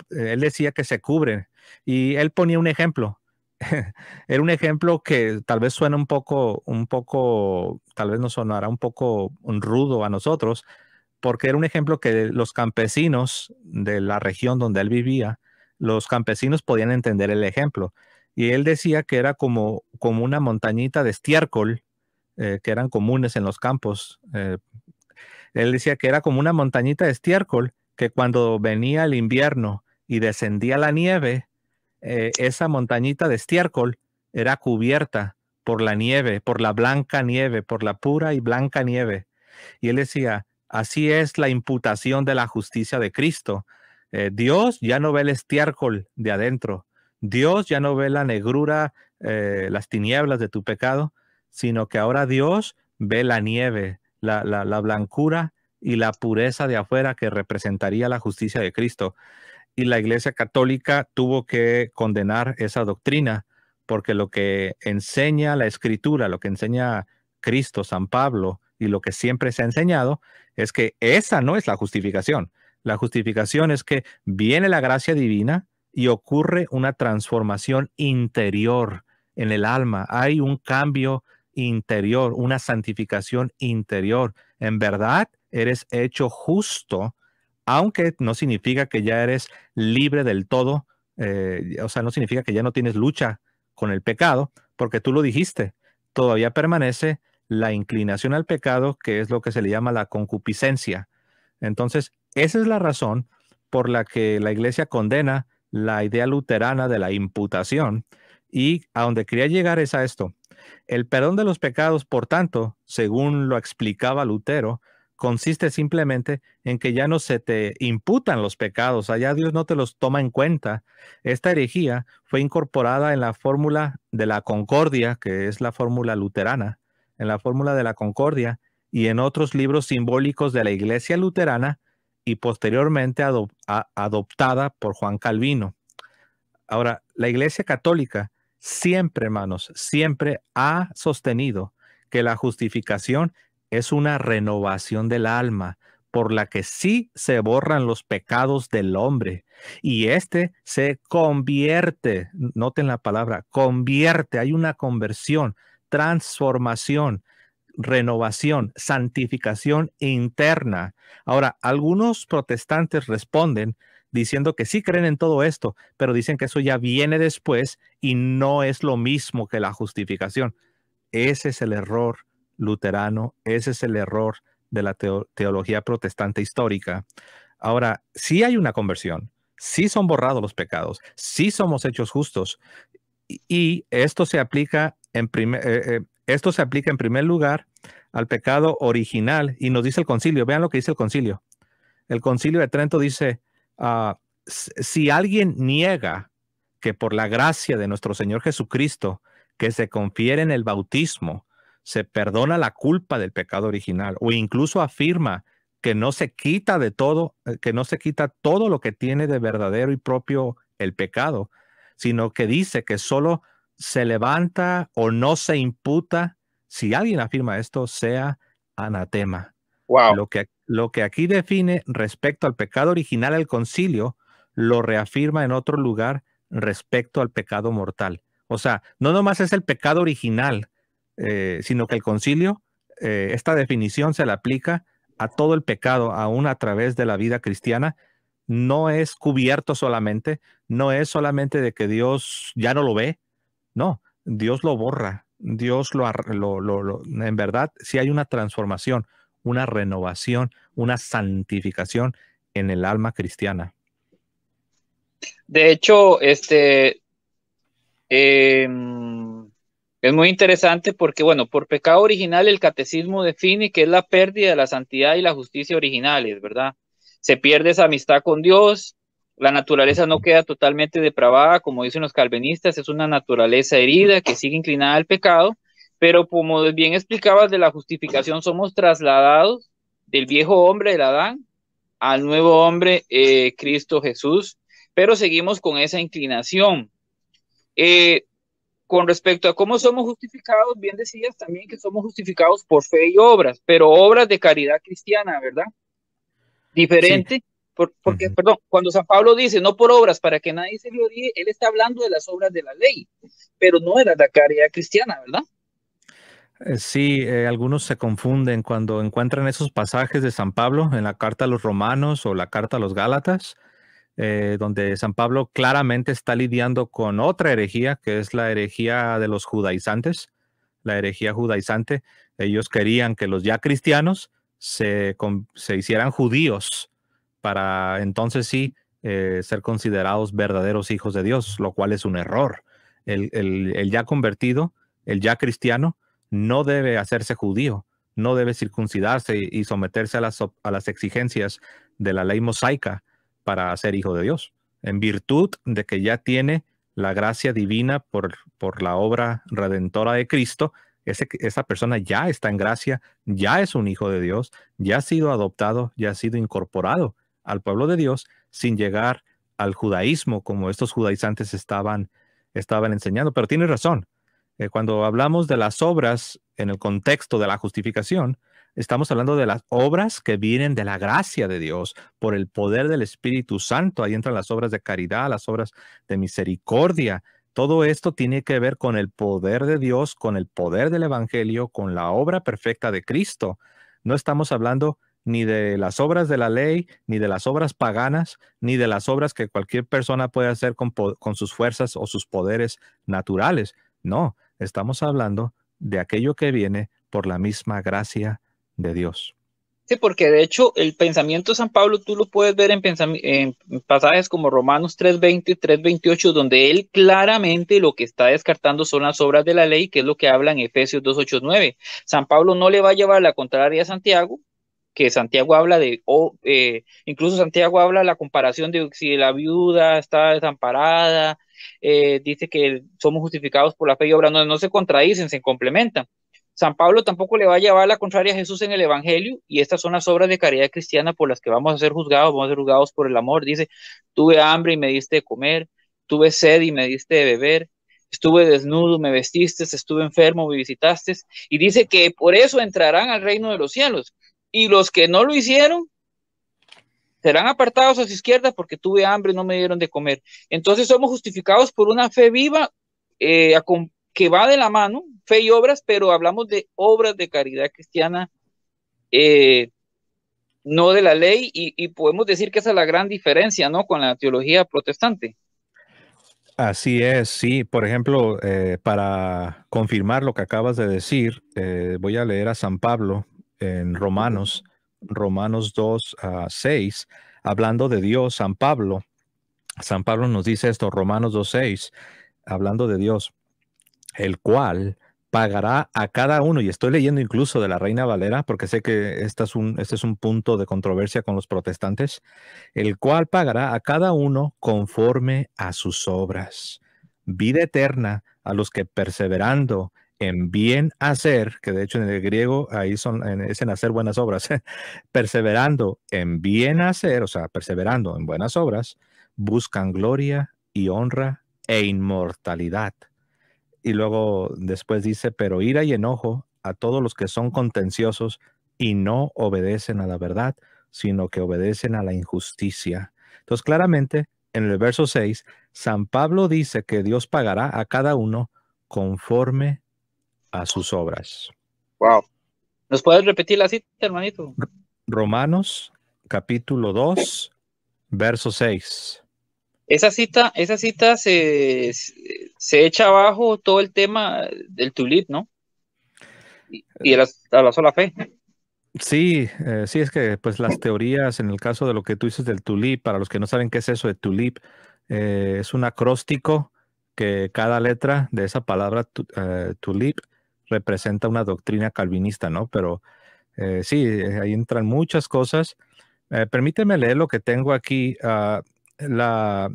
Él decía que se cubre. Y él ponía un ejemplo. Era un ejemplo que tal vez suena tal vez nos sonará un poco rudo a nosotros, porque era un ejemplo que los campesinos de la región donde él vivía, los campesinos podían entender el ejemplo. Y él decía que era como una montañita de estiércol, que eran comunes en los campos. Él decía que era como una montañita de estiércol, que cuando venía el invierno y descendía la nieve, esa montañita de estiércol era cubierta por la nieve, por la blanca nieve, por la pura y blanca nieve. Y él decía, así es la imputación de la justicia de Cristo. Dios ya no ve el estiércol de adentro. Dios ya no ve la negrura, las tinieblas de tu pecado, sino que ahora Dios ve la nieve, la blancura y la pureza de afuera que representaría la justicia de Cristo. Y la Iglesia Católica tuvo que condenar esa doctrina, porque lo que enseña la Escritura, lo que enseña Cristo, San Pablo, y lo que siempre se ha enseñado es que esa no es la justificación. La justificación es que viene la gracia divina y ocurre una transformación interior en el alma. Hay un cambio interior, una santificación interior. En verdad, eres hecho justo, aunque no significa que ya eres libre del todo. O sea, no significa que ya no tienes lucha con el pecado, porque tú lo dijiste, todavía permanece la inclinación al pecado, que es lo que se le llama la concupiscencia. Entonces, esa es la razón por la que la iglesia condena la idea luterana de la imputación, y a donde quería llegar es a esto. El perdón de los pecados, por tanto, según lo explicaba Lutero, consiste simplemente en que ya no se te imputan los pecados, allá Dios no te los toma en cuenta. Esta herejía fue incorporada en la fórmula de la concordia, que es la fórmula luterana, en la fórmula de la concordia y en otros libros simbólicos de la iglesia luterana, y posteriormente adoptada por Juan Calvino. Ahora, la iglesia católica siempre, hermanos, siempre ha sostenido que la justificación es una renovación del alma, por la que sí se borran los pecados del hombre y éste se convierte, noten la palabra, convierte, hay una conversión, transformación, renovación, santificación interna. Ahora, algunos protestantes responden diciendo que sí creen en todo esto, pero dicen que eso ya viene después y no es lo mismo que la justificación. Ese es el error luterano, ese es el error de la teología protestante histórica. Ahora, sí hay una conversión, sí son borrados los pecados, sí somos hechos justos, y esto se aplica esto se aplica en primer lugar al pecado original, y nos dice el concilio. Vean lo que dice el concilio. El concilio de Trento dice, si alguien niega que por la gracia de nuestro Señor Jesucristo, que se confiere en el bautismo, se perdona la culpa del pecado original, o incluso afirma que no se quita de todo, que no se quita todo lo que tiene de verdadero y propio el pecado, sino que dice que solo se levanta o no se imputa, si alguien afirma esto, sea anatema. Wow. Lo que aquí define respecto al pecado original el concilio, lo reafirma en otro lugar respecto al pecado mortal. O sea, no nomás es el pecado original, sino que el concilio, esta definición se le aplica a todo el pecado, aún a través de la vida cristiana. No es cubierto solamente, no es solamente de que Dios ya no lo ve, no, Dios lo borra, Dios en verdad, sí hay una transformación, una renovación, una santificación en el alma cristiana. De hecho, es muy interesante porque, bueno, por pecado original el catecismo define que es la pérdida de la santidad y la justicia originales, ¿verdad? Se pierde esa amistad con Dios, la naturaleza no queda totalmente depravada, como dicen los calvinistas, es una naturaleza herida que sigue inclinada al pecado, pero como bien explicabas de la justificación, somos trasladados del viejo hombre, del Adán, al nuevo hombre, Cristo Jesús, pero seguimos con esa inclinación. Eh, con respecto a cómo somos justificados, bien decías también que somos justificados por fe y obras, pero obras de caridad cristiana, ¿verdad? Sí. Diferente, porque, perdón, cuando San Pablo dice no por obras para que nadie se gloríe, él está hablando de las obras de la ley, pero no de la caridad cristiana, ¿verdad? Sí, algunos se confunden cuando encuentran esos pasajes de San Pablo en la carta a los Romanos o la carta a los Gálatas, donde San Pablo claramente está lidiando con otra herejía, que es la herejía de los judaizantes, la herejía judaizante. Ellos querían que los ya cristianos se hicieran judíos para entonces sí ser considerados verdaderos hijos de Dios, lo cual es un error. El ya convertido, el ya cristiano, no debe hacerse judío, no debe circuncidarse y someterse a las exigencias de la ley mosaica para ser hijo de Dios, en virtud de que ya tiene la gracia divina por la obra redentora de Cristo. Esa persona ya está en gracia, ya es un hijo de Dios, ya ha sido adoptado, ya ha sido incorporado al pueblo de Dios sin llegar al judaísmo como estos judaizantes estaban enseñando. Pero tiene razón. Cuando hablamos de las obras en el contexto de la justificación, Estamos hablando de las obras que vienen de la gracia de Dios, por el poder del Espíritu Santo. Ahí entran las obras de caridad, las obras de misericordia. Todo esto tiene que ver con el poder de Dios, con el poder del Evangelio, con la obra perfecta de Cristo. No estamos hablando ni de las obras de la ley, ni de las obras paganas, ni de las obras que cualquier persona puede hacer con sus fuerzas o sus poderes naturales. No, estamos hablando de aquello que viene por la misma gracia de Dios. Sí, porque de hecho el pensamiento de San Pablo tú lo puedes ver en pasajes como Romanos 3:20 y 3:28, donde él claramente lo que está descartando son las obras de la ley, que es lo que habla en Efesios 2:8-9. San Pablo no le va a llevar la contraria a Santiago, que Santiago habla incluso Santiago habla la comparación de si la viuda está desamparada, dice que somos justificados por la fe y obra, no se contradicen, se complementan. San Pablo tampoco le va a llevar la contraria a Jesús en el Evangelio, y estas son las obras de caridad cristiana por las que vamos a ser juzgados, vamos a ser juzgados por el amor. Dice, tuve hambre y me diste de comer, tuve sed y me diste de beber, estuve desnudo, me vestiste, estuve enfermo, me visitaste, y dice que por eso entrarán al reino de los cielos, y los que no lo hicieron serán apartados a su izquierda porque tuve hambre y no me dieron de comer. Entonces somos justificados por una fe viva, que va de la mano, fe y obras, pero hablamos de obras de caridad cristiana, no de la ley, y podemos decir que esa es la gran diferencia, ¿no?, con la teología protestante. Así es, sí. Por ejemplo, para confirmar lo que acabas de decir, voy a leer a San Pablo en Romanos 2:6, hablando de Dios. San Pablo nos dice esto, Romanos 2:6, hablando de Dios, el cual pagará a cada uno, y estoy leyendo incluso de la Reina Valera, porque sé que este es un punto de controversia con los protestantes, el cual pagará a cada uno conforme a sus obras. Vida eterna a los que perseverando en bien hacer, que de hecho en el griego ahí es en hacer buenas obras, perseverando en bien hacer, o sea, perseverando en buenas obras, buscan gloria y honra e inmortalidad. Y luego después dice, pero ira y enojo a todos los que son contenciosos y no obedecen a la verdad, sino que obedecen a la injusticia. Entonces, claramente, en el verso 6, San Pablo dice que Dios pagará a cada uno conforme a sus obras. Wow. ¿Nos puedes repetir la cita, hermanito? Romanos, capítulo 2, verso 6. Esa cita se echa abajo todo el tema del tulip, ¿no? Y a la sola fe. Sí, sí, es que pues las teorías en el caso de lo que tú dices del tulip, para los que no saben qué es eso de tulip, es un acróstico que cada letra de esa palabra tulip representa una doctrina calvinista, ¿no? Pero sí, ahí entran muchas cosas. Permíteme leer lo que tengo aquí. La,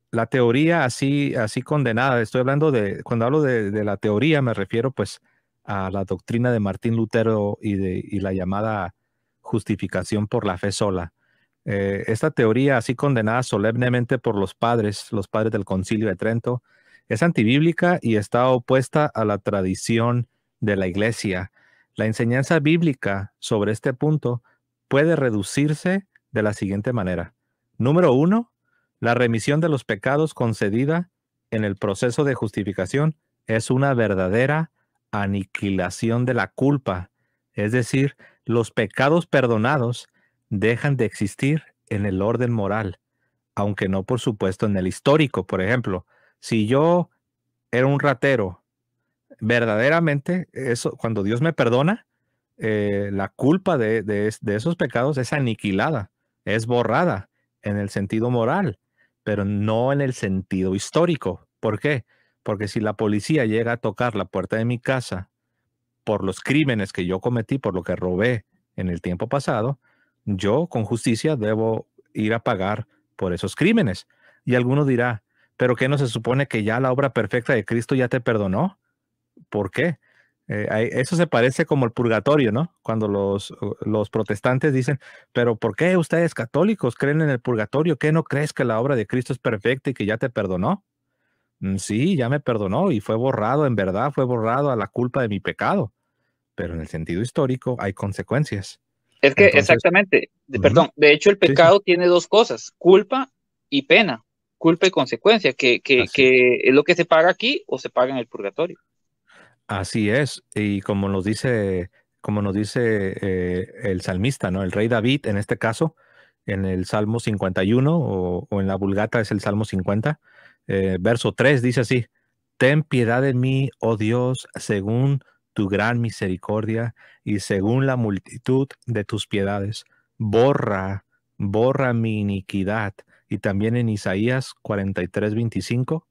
la teoría así condenada, estoy hablando cuando hablo de la teoría, me refiero pues a la doctrina de Martín Lutero y la llamada justificación por la fe sola. Esta teoría así condenada solemnemente por los padres del Concilio de Trento, es antibíblica y está opuesta a la tradición de la Iglesia. La enseñanza bíblica sobre este punto puede reducirse de la siguiente manera. Número 1, la remisión de los pecados concedida en el proceso de justificación es una verdadera aniquilación de la culpa. Es decir, los pecados perdonados dejan de existir en el orden moral, aunque no, por supuesto, en el histórico. Por ejemplo, si yo era un ratero, verdaderamente, eso, cuando Dios me perdona, la culpa de esos pecados es aniquilada, es borrada en el sentido moral, pero no en el sentido histórico. ¿Por qué? Porque si la policía llega a tocar la puerta de mi casa por los crímenes que yo cometí, por lo que robé en el tiempo pasado, yo con justicia debo ir a pagar por esos crímenes. Y alguno dirá, ¿pero qué no se supone que ya la obra perfecta de Cristo ya te perdonó? ¿Por qué? Eso se parece como el purgatorio, ¿no? Cuando los protestantes dicen, pero ¿por qué ustedes católicos creen en el purgatorio? ¿Qué no crees que la obra de Cristo es perfecta y que ya te perdonó? Sí, ya me perdonó y fue borrado, en verdad, fue borrado a la culpa de mi pecado. pero en el sentido histórico hay consecuencias. Es que Entonces, exactamente, ujú, perdón, de hecho el sí, sí, pecado tiene dos cosas, culpa y pena, culpa y consecuencia, así, que es lo que se paga aquí o se paga en el purgatorio. así es. Y como nos dice el salmista, ¿no? El rey David, en este caso, en el Salmo 51 o en la Vulgata es el Salmo 50, verso 3 dice así: Ten piedad de mí, oh Dios, según tu gran misericordia y según la multitud de tus piedades. Borra, borra mi iniquidad. Y también en Isaías 43:25,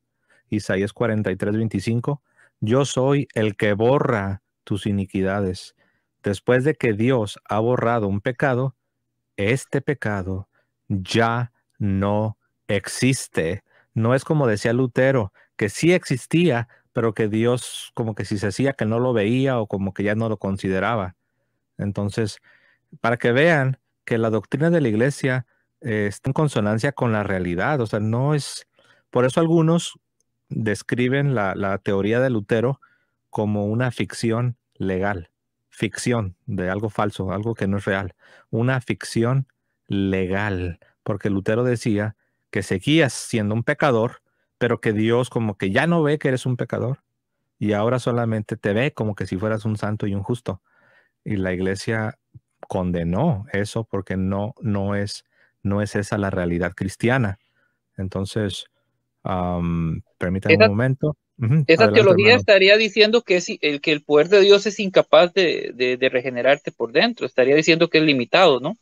Isaías 43:25, yo soy el que borra tus iniquidades. Después de que Dios ha borrado un pecado, este pecado ya no existe. No es como decía Lutero, que sí existía, pero que Dios como que si se hacía que no lo veía o como que ya no lo consideraba. Entonces, para que vean que la doctrina de la iglesia está en consonancia con la realidad, o sea, no es, por eso algunos describen la teoría de Lutero como una ficción legal, ficción de algo falso, algo que no es real, una ficción legal, porque Lutero decía que seguías siendo un pecador, pero que Dios como que ya no ve que eres un pecador y ahora solamente te ve como que si fueras un santo y un justo. Y la iglesia condenó eso porque no es esa la realidad cristiana. Entonces, permítame un Esa, momento. Ujú, esa adelante, teología hermano. estaría diciendo que el poder de Dios es incapaz de regenerarte por dentro, estaría diciendo que es limitado, ¿no?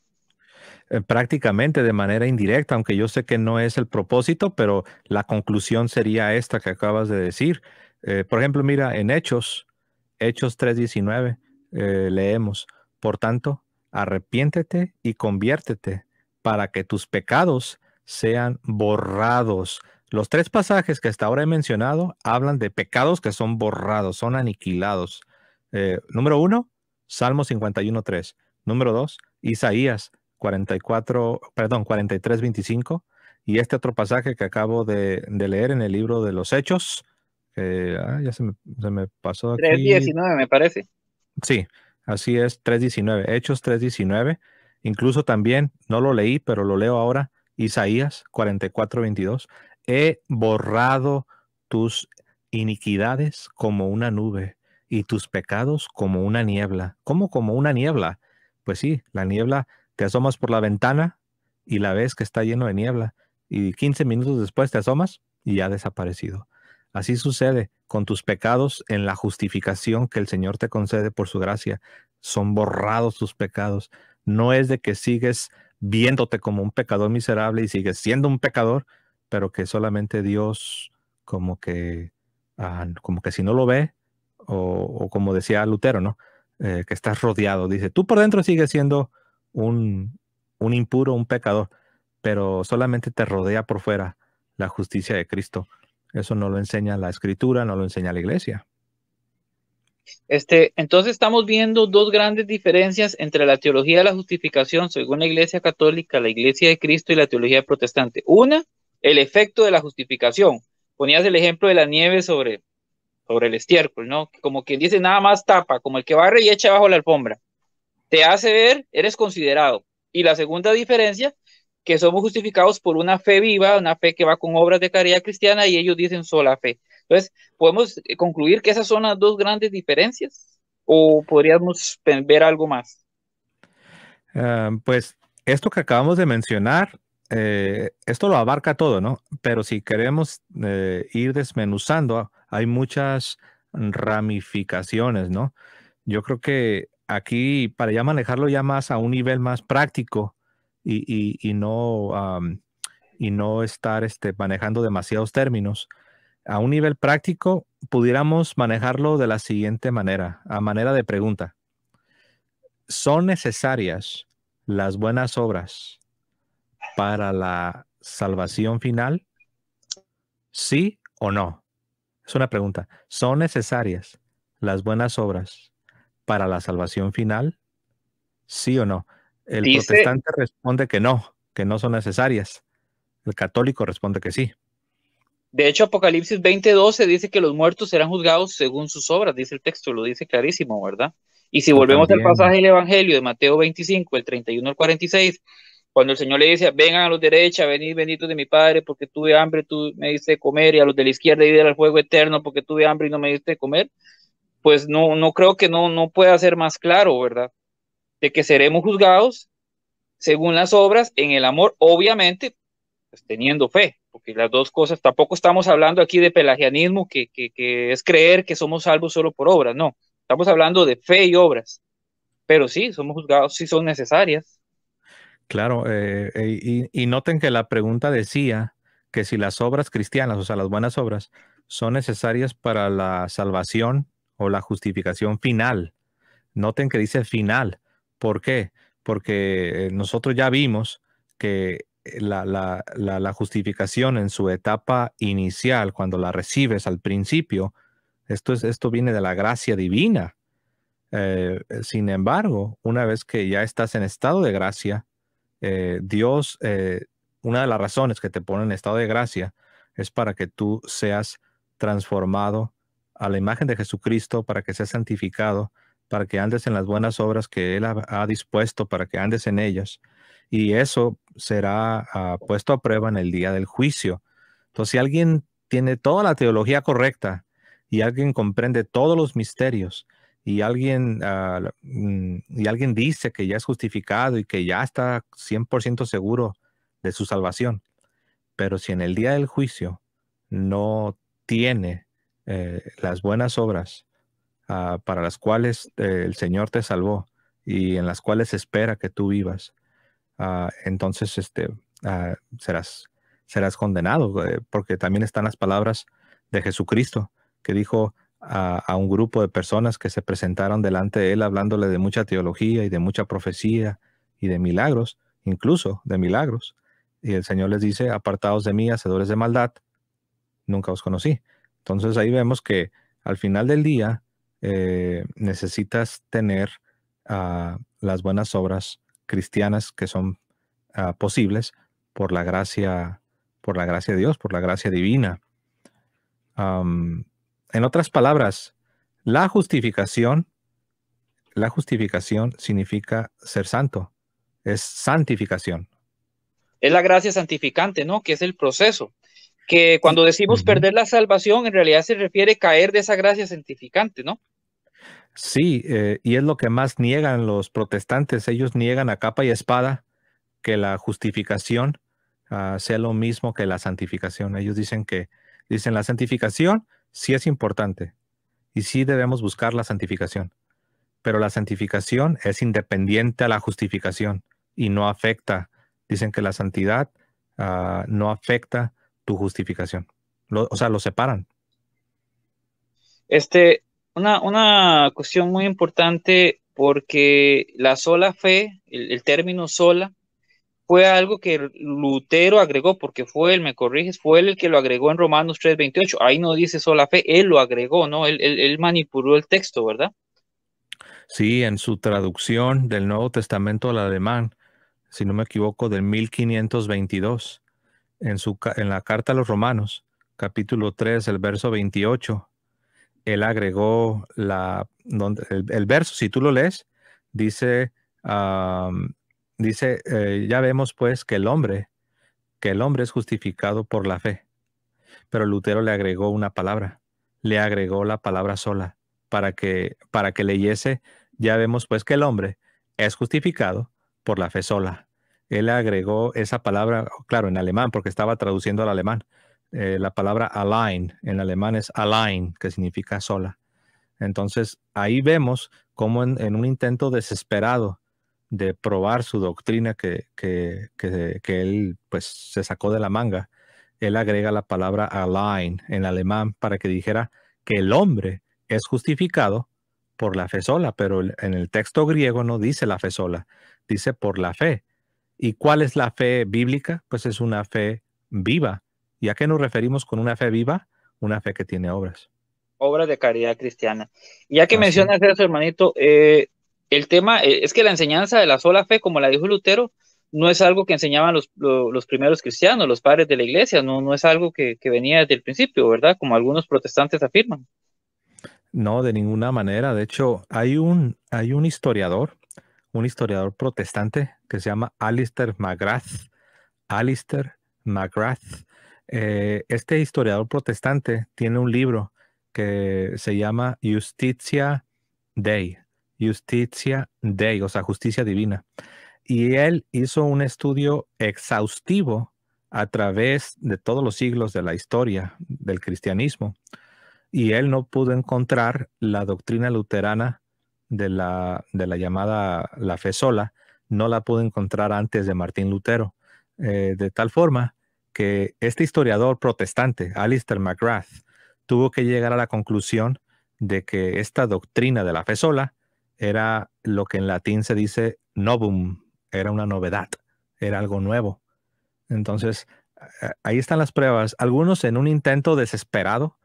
Prácticamente de manera indirecta, aunque yo sé que no es el propósito, pero la conclusión sería esta que acabas de decir. Por ejemplo, mira, en Hechos 3:19, leemos: Por tanto, arrepiéntete y conviértete para que tus pecados sean borrados. Los tres pasajes que hasta ahora he mencionado hablan de pecados que son borrados, son aniquilados. Número uno, Salmo 51:3. Número dos, Isaías 44, perdón, 43:25. Y este otro pasaje que acabo de leer en el libro de los Hechos, ya se me pasó Tres aquí. diecinueve me parece. Sí, así es, 3:19, Hechos 3:19. Incluso también, no lo leí, pero lo leo ahora, Isaías 44:22. He borrado tus iniquidades como una nube y tus pecados como una niebla. ¿Cómo como una niebla? Pues sí, la niebla, te asomas por la ventana y la ves que está lleno de niebla y 15 minutos después te asomas y ya ha desaparecido. Así sucede con tus pecados en la justificación que el Señor te concede por su gracia. Son borrados tus pecados. No es de que sigues viéndote como un pecador miserable y sigues siendo un pecador, pero que solamente Dios como que, como que si no lo ve, o como decía Lutero, ¿no? Que estás rodeado. Dice, tú por dentro sigues siendo un, un impuro, un pecador, pero solamente te rodea por fuera la justicia de Cristo. Eso no lo enseña la escritura, no lo enseña la iglesia. Entonces estamos viendo dos grandes diferencias entre la teología de la justificación según la Iglesia Católica, la Iglesia de Cristo y la teología protestante. Una, el efecto de la justificación. Ponías el ejemplo de la nieve sobre el estiércol, ¿no? Como quien dice, nada más tapa, como el que barre y echa bajo la alfombra. Te hace ver, eres considerado. Y la segunda diferencia, que somos justificados por una fe viva, una fe que va con obras de caridad cristiana y ellos dicen sola fe. Entonces, ¿podemos concluir que esas son las dos grandes diferencias? ¿O podríamos ver algo más? Pues esto que acabamos de mencionar, esto lo abarca todo, ¿no? Pero si queremos ir desmenuzando, hay muchas ramificaciones, ¿no? Yo creo que aquí, para ya manejarlo ya más a un nivel más práctico y no estar manejando demasiados términos, a un nivel práctico pudiéramos manejarlo de la siguiente manera, a manera de pregunta. ¿Son necesarias las buenas obras para la salvación final? ¿Sí o no? Es una pregunta. ¿Son necesarias las buenas obras para la salvación final? ¿Sí o no? El Dice, protestante responde que no son necesarias. El católico responde que sí. de hecho, Apocalipsis 20:12 dice que los muertos serán juzgados según sus obras, dice el texto, lo dice clarísimo, ¿verdad? Y si volvemos al pasaje del Evangelio de Mateo 25, el 31 al 46, cuando el Señor le dice, vengan a los derechas, venid benditos de mi Padre, porque tuve hambre, tú me diste de comer, y a los de la izquierda ir al fuego eterno, porque tuve hambre y no me diste de comer, pues no creo que no pueda ser más claro, ¿verdad? De que seremos juzgados según las obras en el amor, obviamente, pues teniendo fe, porque las dos cosas, tampoco estamos hablando aquí de pelagianismo, que es creer que somos salvos solo por obras, no, estamos hablando de fe y obras, pero sí, somos juzgados, sí son necesarias. Claro, y noten que la pregunta decía que si las obras cristianas, o sea, las buenas obras, son necesarias para la salvación o la justificación final. Noten que dice final. ¿Por qué? Porque nosotros ya vimos que la justificación en su etapa inicial, cuando la recibes al principio, esto viene de la gracia divina. Sin embargo, una vez que ya estás en estado de gracia, Dios, una de las razones que te pone en estado de gracia es para que tú seas transformado a la imagen de Jesucristo, para que seas santificado, para que andes en las buenas obras que Él ha dispuesto, para que andes en ellas. Y eso será puesto a prueba en el día del juicio. Entonces, si alguien tiene toda la teología correcta y alguien comprende todos los misterios, y alguien dice que ya es justificado y que ya está 100% seguro de su salvación, pero si en el día del juicio no tiene las buenas obras para las cuales el Señor te salvó y en las cuales espera que tú vivas, entonces serás condenado, porque también están las palabras de Jesucristo que dijo a un grupo de personas que se presentaron delante de él hablándole de mucha teología y de mucha profecía y de milagros, incluso de milagros. Y el Señor les dice, apartaos de mí, hacedores de maldad, nunca os conocí. Entonces ahí vemos que al final del día necesitas tener las buenas obras cristianas que son posibles por la gracia de Dios, por la gracia divina. En otras palabras, la justificación, la justificación significa ser santo, es santificación. Es la gracia santificante, ¿no? Que es el proceso. Que cuando decimos Ujú. perder la salvación, en realidad se refiere a caer de esa gracia santificante, ¿no? Sí, y es lo que más niegan los protestantes. Ellos niegan a capa y espada que la justificación sea lo mismo que la santificación. Ellos dicen la santificación sí es importante y sí debemos buscar la santificación, pero la santificación es independiente a la justificación y no afecta. Dicen que la santidad no afecta tu justificación. O sea, lo separan. Este, una cuestión muy importante porque la sola fe, el término sola, fue algo que Lutero agregó, porque fue él, me corriges, fue él el que lo agregó en Romanos 3:28. Ahí no dice sola fe, él lo agregó, ¿no? Él manipuló el texto, ¿verdad? Sí, en su traducción del Nuevo Testamento al alemán, si no me equivoco, del 1522, en la carta a los Romanos, capítulo 3, el verso 28, él agregó el verso, si tú lo lees, dice, ya vemos pues que el hombre es justificado por la fe, pero Lutero le agregó una palabra, le agregó la palabra sola, para que leyese, ya vemos pues que el hombre es justificado por la fe sola. Él agregó esa palabra, claro, en alemán, porque estaba traduciendo al alemán. La palabra allein en alemán es allein, que significa sola. Entonces, ahí vemos cómo en un intento desesperado de probar su doctrina que él pues se sacó de la manga, él agrega la palabra allein en alemán para que dijera que el hombre es justificado por la fe sola, pero en el texto griego no dice la fe sola, dice por la fe. ¿Y cuál es la fe bíblica? Pues es una fe viva. ¿Y a qué nos referimos con una fe viva? Una fe que tiene obras. Obras de caridad cristiana. Y ya que Así es. mencionas eso, hermanito, el tema es que la enseñanza de la sola fe, como la dijo Lutero, no es algo que enseñaban los primeros cristianos, los padres de la iglesia, no es algo que venía desde el principio, ¿verdad? Como algunos protestantes afirman. No, de ninguna manera. De hecho, hay un historiador protestante que se llama Alister McGrath. Alister McGrath. Este historiador protestante tiene un libro que se llama Justitia Dei, o sea, justicia divina. Y él hizo un estudio exhaustivo a través de todos los siglos de la historia del cristianismo. Y él no pudo encontrar la doctrina luterana de la llamada la fe sola, no la pudo encontrar antes de Martín Lutero. De tal forma que este historiador protestante, Alistair McGrath, tuvo que llegar a la conclusión de que esta doctrina de la fe sola era lo que en latín se dice novum, era una novedad, era algo nuevo. Entonces, ahí están las pruebas. Algunos en un intento desesperado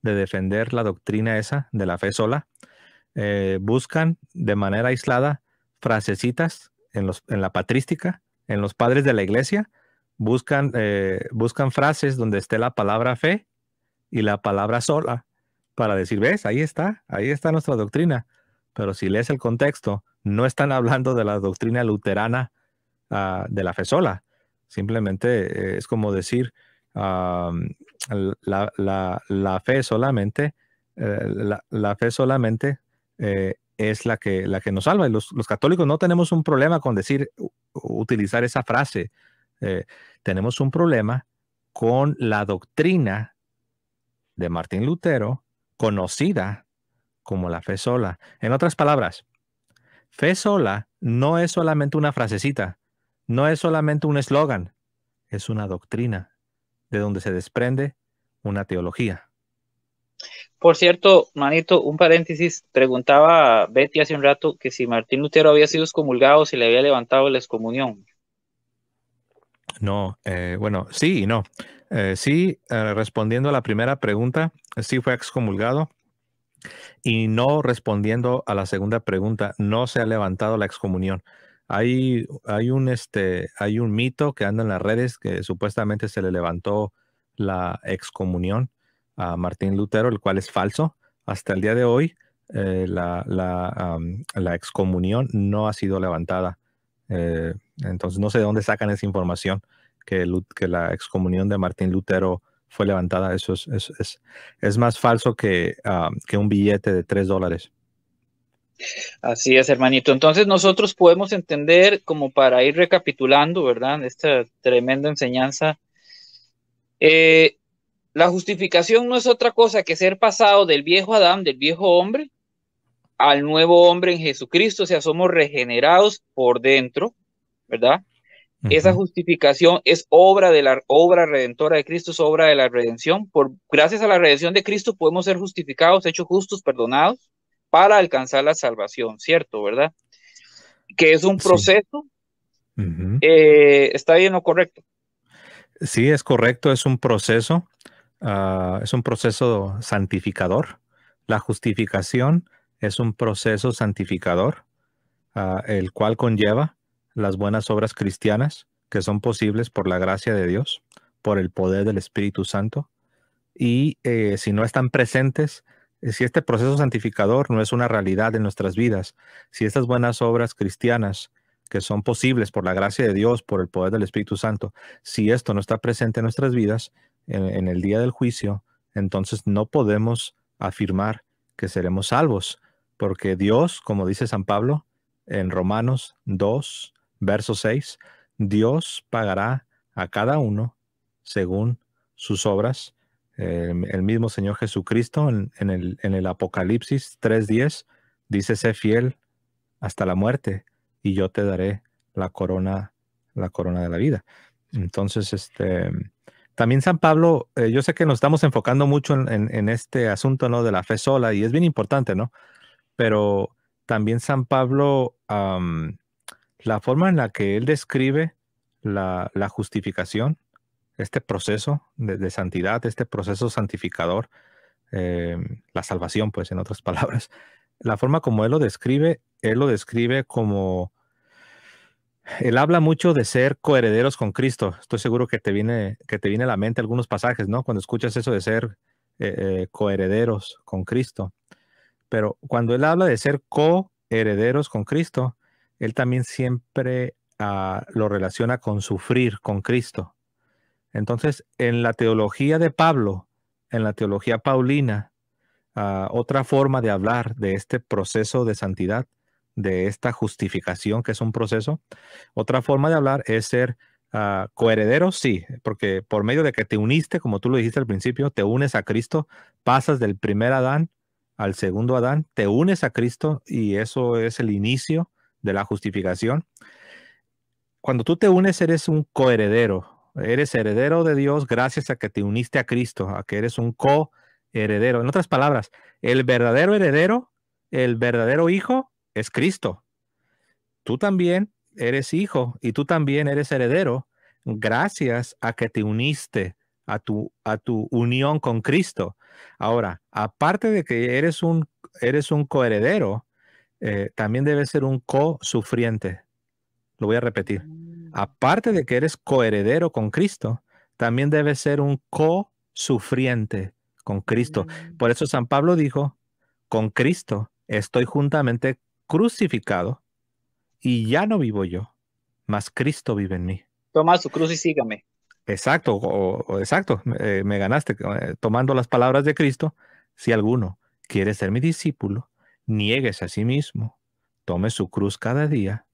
de defender la doctrina esa de la fe sola, buscan de manera aislada frasecitas en la patrística, en los padres de la iglesia, buscan frases donde esté la palabra fe y la palabra sola para decir, ves, ahí está nuestra doctrina. Pero si lees el contexto, no están hablando de la doctrina luterana de la fe sola. Simplemente es como decir, la fe solamente, la fe solamente es la que nos salva. Y los católicos no tenemos un problema con decir, utilizar esa frase. Tenemos un problema con la doctrina de Martín Lutero, conocida como la fe sola. En otras palabras, fe sola no es solamente una frasecita, no es solamente un eslogan, es una doctrina de donde se desprende una teología. Por cierto, manito, un paréntesis, preguntaba Betty hace un rato que si Martín Lutero había sido excomulgado, si le había levantado la excomunión. No, bueno, sí y no. Sí, respondiendo a la primera pregunta, sí fue excomulgado. Y no respondiendo a la segunda pregunta, no se ha levantado la excomunión. Hay un mito que anda en las redes que supuestamente se le levantó la excomunión a Martín Lutero, el cual es falso. Hasta el día de hoy, la excomunión no ha sido levantada. Entonces, no sé de dónde sacan esa información que la excomunión de Martín Lutero fue levantada. Eso es más falso que un billete de $3. Así es, hermanito. Entonces nosotros podemos entender, como para ir recapitulando, ¿verdad? Esta tremenda enseñanza. Eh, la justificación no es otra cosa que ser pasado del viejo Adán, del viejo hombre, al nuevo hombre en Jesucristo, o sea, somos regenerados por dentro, ¿verdad? Esa Ujú. justificación es obra de la obra redentora de Cristo, es obra de la redención. Gracias a la redención de Cristo podemos ser justificados, hechos justos, perdonados, para alcanzar la salvación, ¿cierto? ¿Verdad? Que es un Sí. proceso, Ujú. está bien o correcto. Sí, es correcto, es un proceso santificador. La justificación es un proceso santificador, el cual conlleva las buenas obras cristianas que son posibles por la gracia de Dios, por el poder del Espíritu Santo. Y si no están presentes, si este proceso santificador no es una realidad en nuestras vidas, si estas buenas obras cristianas que son posibles por la gracia de Dios, por el poder del Espíritu Santo, si esto no está presente en nuestras vidas, en el día del juicio, entonces no podemos afirmar que seremos salvos, porque Dios, como dice San Pablo en Romanos 2, verso 6, Dios pagará a cada uno según sus obras. El mismo Señor Jesucristo en el Apocalipsis 3:10 dice: sé fiel hasta la muerte y yo te daré la corona de la vida. Entonces, también San Pablo, yo sé que nos estamos enfocando mucho en este asunto, ¿no? De la fe sola, y es bien importante, ¿no? Pero también San Pablo, la forma en la que él describe la justificación, este proceso de santidad, este proceso santificador, eh, la salvación, pues en otras palabras, la forma como él lo describe como, él habla mucho de ser coherederos con Cristo. Estoy seguro que te viene a la mente algunos pasajes, ¿no? Cuando escuchas eso de ser coherederos con Cristo. Pero cuando él habla de ser coherederos con Cristo, él también siempre lo relaciona con sufrir con Cristo. Entonces, en la teología de Pablo, en la teología paulina, otra forma de hablar de este proceso de santidad, de esta justificación que es un proceso, otra forma de hablar es ser coheredero, sí, porque por medio de que te uniste, como tú lo dijiste al principio, te unes a Cristo, pasas del primer Adán al segundo Adán, te unes a Cristo y eso es el inicio de la justificación. Cuando tú te unes, eres un coheredero. Eres heredero de Dios gracias a que te uniste a Cristo, a que eres un coheredero. En otras palabras, el verdadero heredero, el verdadero hijo, es Cristo. Tú también eres hijo y tú también eres heredero gracias a que te uniste a tu unión con Cristo. Ahora, aparte de que eres un coheredero, también debes ser un co-sufriente. Lo voy a repetir. Aparte de que eres coheredero con Cristo, también debes ser un co-sufriente con Cristo. Por eso San Pablo dijo, con Cristo estoy juntamente crucificado y ya no vivo yo, mas Cristo vive en mí. Toma su cruz y sígame. Exacto, exacto, me ganaste tomando las palabras de Cristo. Si alguno quiere ser mi discípulo, niéguese a sí mismo, tome su cruz cada día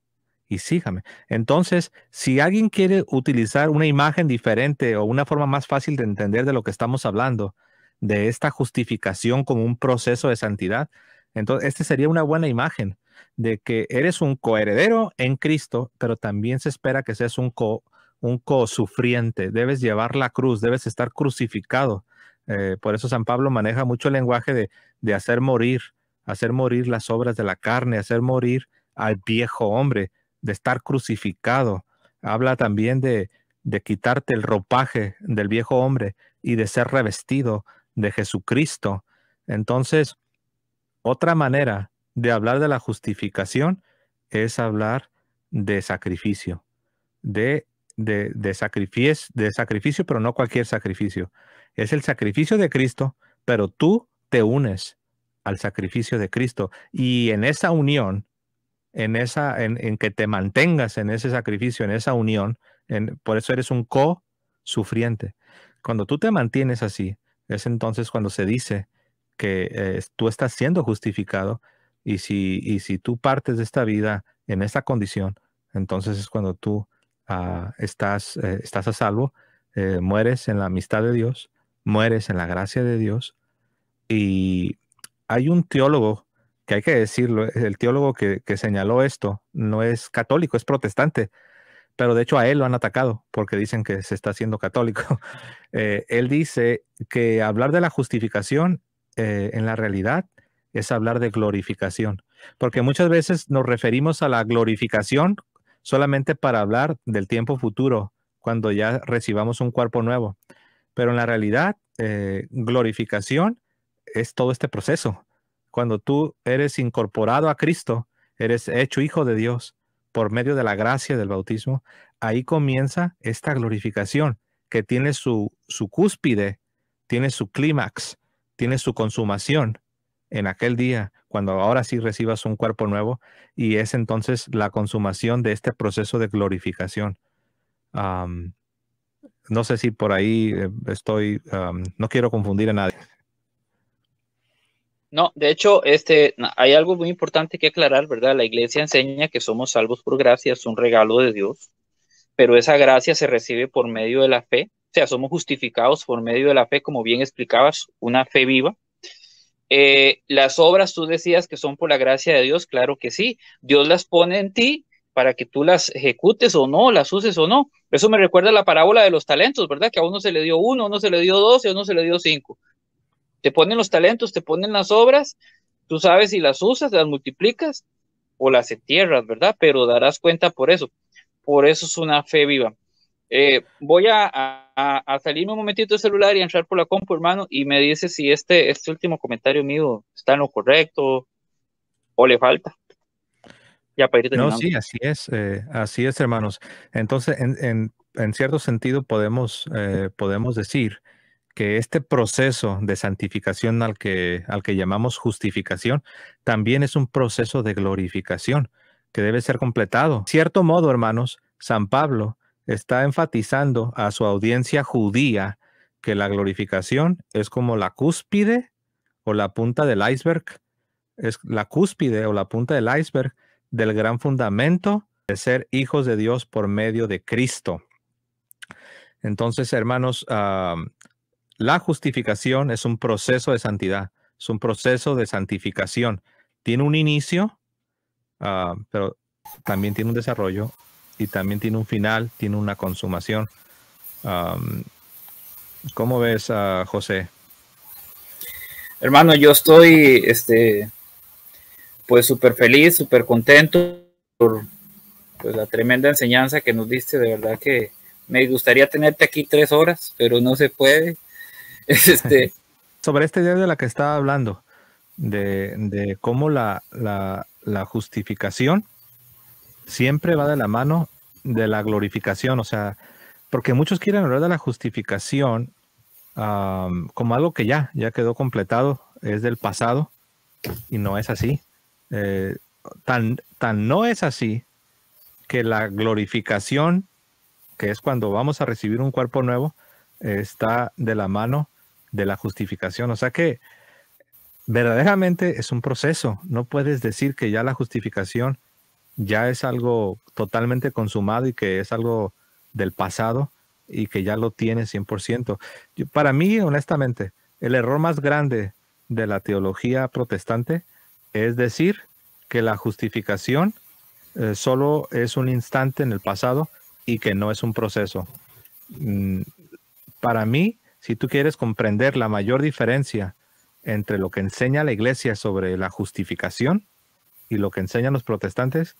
y sígame. Entonces, si alguien quiere utilizar una imagen diferente o una forma más fácil de entender de lo que estamos hablando, de esta justificación como un proceso de santidad, entonces este sería una buena imagen de que eres un coheredero en Cristo, pero también se espera que seas un co-sufriente. Debes llevar la cruz, debes estar crucificado. Por eso San Pablo maneja mucho el lenguaje de hacer morir las obras de la carne, hacer morir al viejo hombre, de estar crucificado. Habla también de quitarte el ropaje del viejo hombre y de ser revestido de Jesucristo. Entonces, otra manera de hablar de la justificación es hablar de sacrificio, de sacrificio, pero no cualquier sacrificio. Es el sacrificio de Cristo, pero tú te unes al sacrificio de Cristo y en esa unión en que te mantengas en ese sacrificio, en esa unión, por eso eres un co-sufriente. Cuando tú te mantienes así, es entonces cuando se dice que tú estás siendo justificado y si tú partes de esta vida en esta condición, entonces es cuando tú estás a salvo, mueres en la amistad de Dios, mueres en la gracia de Dios y hay un teólogo que hay que decirlo, el teólogo que señaló esto no es católico, es protestante, pero de hecho a él lo han atacado porque dicen que se está haciendo católico. Él dice que hablar de la justificación en la realidad es hablar de glorificación, porque muchas veces nos referimos a la glorificación solamente para hablar del tiempo futuro, cuando ya recibamos un cuerpo nuevo, pero en la realidad, glorificación es todo este proceso. Cuando tú eres incorporado a Cristo, eres hecho hijo de Dios por medio de la gracia del bautismo, ahí comienza esta glorificación que tiene su cúspide, tiene su clímax, tiene su consumación en aquel día, cuando ahora sí recibas un cuerpo nuevo, y es entonces la consumación de este proceso de glorificación. Am, no sé si por ahí no quiero confundir a nadie. No, de hecho, hay algo muy importante que aclarar, ¿verdad? La iglesia enseña que somos salvos por gracia, es un regalo de Dios, pero esa gracia se recibe por medio de la fe, o sea, somos justificados por medio de la fe, como bien explicabas, una fe viva. Las obras, tú decías que son por la gracia de Dios, claro que sí, Dios las pone en ti para que tú las ejecutes o no, las uses o no. Eso me recuerda a la parábola de los talentos, ¿verdad? Que a uno se le dio uno, a uno se le dio dos y a uno se le dio cinco. Te ponen los talentos, te ponen las obras, tú sabes si las usas, las multiplicas o las entierras, ¿verdad? Pero darás cuenta por eso. Por eso es una fe viva. Voy a salirme un momentito del celular y entrar por la compu, hermano, y me dice si este último comentario mío está en lo correcto o le falta, ya para ir No, terminando. sí, así es, hermanos. Entonces, en cierto sentido, podemos decir que este proceso de santificación al que llamamos justificación también es un proceso de glorificación que debe ser completado. De cierto modo, hermanos, San Pablo está enfatizando a su audiencia judía que la glorificación es como la cúspide o la punta del iceberg, es la cúspide o la punta del iceberg del gran fundamento de ser hijos de Dios por medio de Cristo. Entonces, hermanos, la justificación es un proceso de santidad, es un proceso de santificación. Tiene un inicio, pero también tiene un desarrollo y también tiene un final, tiene una consumación. ¿Cómo ves, José? Hermano, yo estoy pues súper feliz, súper contento por pues, la tremenda enseñanza que nos diste. De verdad que me gustaría tenerte aquí 3 horas, pero no se puede. Sobre esta idea de la que estaba hablando, de cómo la justificación siempre va de la mano de la glorificación, o sea, porque muchos quieren hablar de la justificación como algo que ya quedó completado, es del pasado, y no es así. Tan no es así que la glorificación, que es cuando vamos a recibir un cuerpo nuevo, está de la mano de la justificación. O sea que verdaderamente es un proceso. No puedes decir que ya la justificación ya es algo totalmente consumado y que es algo del pasado y que ya lo tiene 100%. Para mí, honestamente, el error más grande de la teología protestante es decir que la justificación solo es un instante en el pasado y que no es un proceso. Para mí, si tú quieres comprender la mayor diferencia entre lo que enseña la iglesia sobre la justificación y lo que enseñan los protestantes,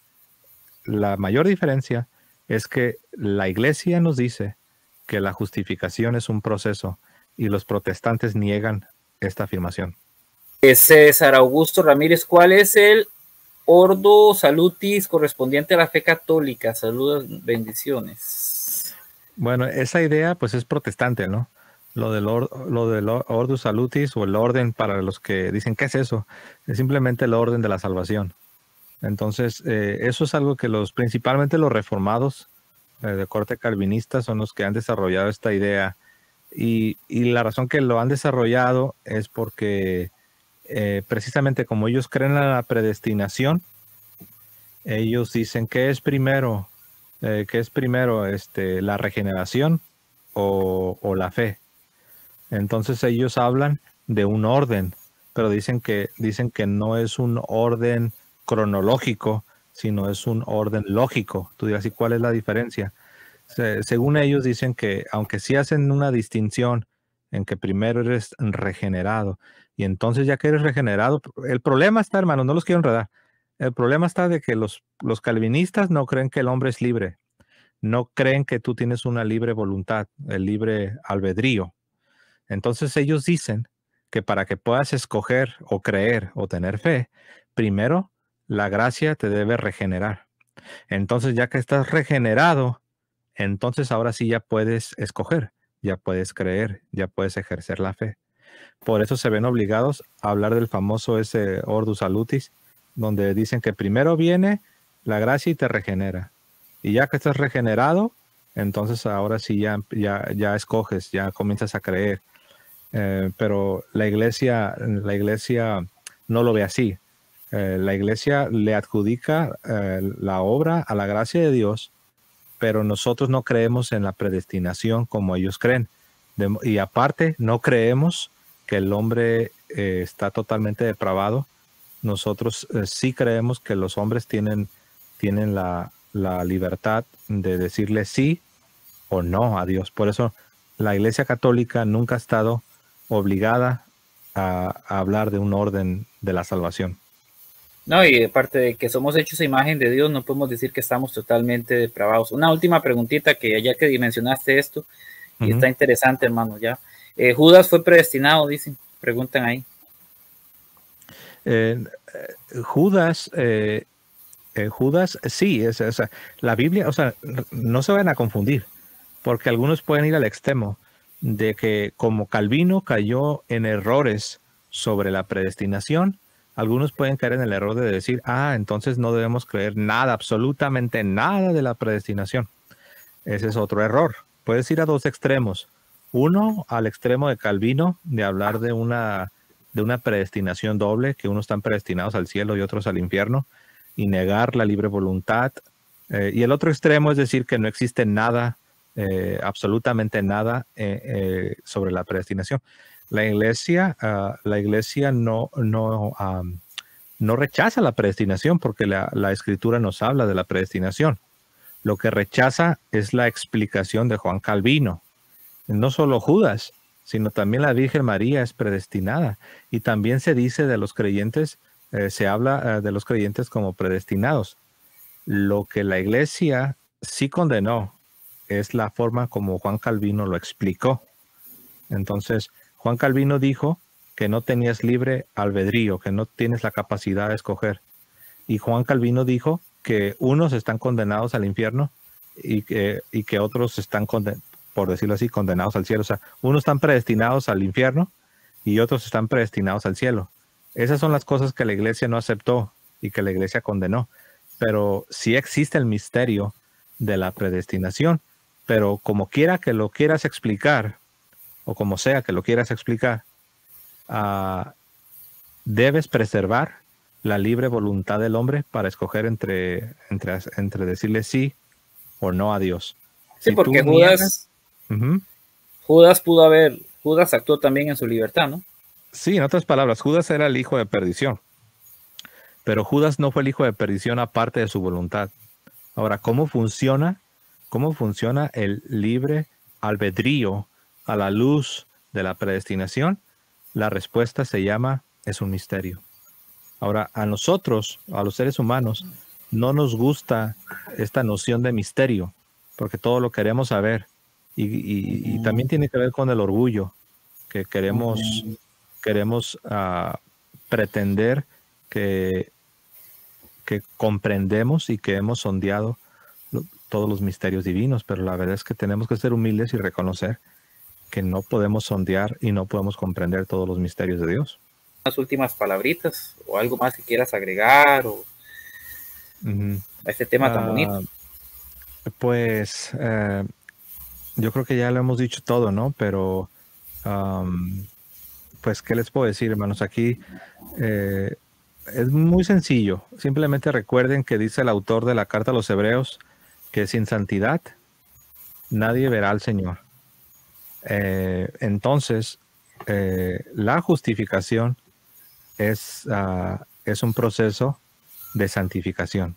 la mayor diferencia es que la iglesia nos dice que la justificación es un proceso y los protestantes niegan esta afirmación. César Augusto Ramírez, ¿cuál es el Ordo Salutis correspondiente a la fe católica? Saludos, bendiciones. Bueno, esa idea pues es protestante, ¿no? Lo del Ordo Salutis o el orden, para los que dicen, ¿qué es eso? Es simplemente el orden de la salvación. Entonces, eso es algo que principalmente los reformados de corte calvinista son los que han desarrollado esta idea. Y la razón que lo han desarrollado es porque precisamente como ellos creen en la predestinación, ellos dicen, ¿qué es primero? ¿La regeneración o la fe? Entonces ellos hablan de un orden, pero dicen que no es un orden cronológico, sino es un orden lógico. Tú dirás, ¿y cuál es la diferencia? Según ellos dicen que aunque sí hacen una distinción en que primero eres regenerado y entonces ya que eres regenerado, el problema está, hermano, no los quiero enredar. El problema está de que los calvinistas no creen que el hombre es libre. No creen que tú tienes una libre voluntad, el libre albedrío. Entonces ellos dicen que para que puedas escoger o creer o tener fe, primero la gracia te debe regenerar. Entonces ya que estás regenerado, entonces ahora sí ya puedes escoger, ya puedes creer, ya puedes ejercer la fe. Por eso se ven obligados a hablar del famoso ese Ordo Salutis, donde dicen que primero viene la gracia y te regenera. Y ya que estás regenerado, entonces ahora sí ya escoges, ya comienzas a creer. Pero la iglesia no lo ve así. La iglesia le adjudica la obra a la gracia de Dios, pero nosotros no creemos en la predestinación como ellos creen. Y aparte, no creemos que el hombre está totalmente depravado. Nosotros sí creemos que los hombres tienen la libertad de decirle sí o no a Dios. Por eso la Iglesia Católica nunca ha estado obligada a hablar de un orden de la salvación. No, y aparte de que somos hechos a imagen de Dios, no podemos decir que estamos totalmente depravados. Una última preguntita, que ya que dimensionaste esto, y está interesante, hermano, ya. Judas fue predestinado, dicen, preguntan ahí. Judas, sí, o sea, la Biblia, o sea, no se van a confundir, porque algunos pueden ir al extremo de que como Calvino cayó en errores sobre la predestinación, algunos pueden caer en el error de decir, entonces no debemos creer nada, absolutamente nada de la predestinación. Ese es otro error. Puedes ir a dos extremos. Uno, al extremo de Calvino, de hablar de una predestinación doble, que unos están predestinados al cielo y otros al infierno, y negar la libre voluntad. Y el otro extremo es decir que no existe nada, absolutamente nada sobre la predestinación. La iglesia no rechaza la predestinación porque la escritura nos habla de la predestinación. Lo que rechaza es la explicación de Juan Calvino. No solo Judas, sino también la Virgen María es predestinada. Y también se dice de los creyentes, se habla de los creyentes como predestinados. Lo que la iglesia sí condenó es la forma como Juan Calvino lo explicó. Entonces, Juan Calvino dijo que no tenías libre albedrío, que no tienes la capacidad de escoger. Y Juan Calvino dijo que unos están condenados al infierno y que otros están, por decirlo así, condenados al cielo. O sea, unos están predestinados al infierno y otros están predestinados al cielo. Esas son las cosas que la iglesia no aceptó y que la iglesia condenó. Pero sí existe el misterio de la predestinación. Pero como quiera que lo quieras explicar, o como sea que lo quieras explicar, debes preservar la libre voluntad del hombre para escoger entre decirle sí o no a Dios. Sí, porque Judas actuó también en su libertad, ¿no? Sí, en otras palabras, Judas era el hijo de perdición, pero Judas no fue el hijo de perdición aparte de su voluntad. Ahora, ¿cómo funciona el libre albedrío a la luz de la predestinación? La respuesta es un misterio. Ahora, a nosotros, a los seres humanos, no nos gusta esta noción de misterio, porque todo lo queremos saber. Y también tiene que ver con el orgullo, que queremos pretender que comprendemos y que hemos sondeado todos los misterios divinos, pero la verdad es que tenemos que ser humildes y reconocer que no podemos sondear y no podemos comprender todos los misterios de Dios. Unas últimas palabritas o algo más que quieras agregar o a este tema tan bonito. Pues yo creo que ya lo hemos dicho todo, ¿no? Pero pues, ¿qué les puedo decir, hermanos? Aquí es muy sencillo. Simplemente recuerden que dice el autor de la carta a los Hebreos que sin santidad nadie verá al Señor. Entonces, la justificación es un proceso de santificación.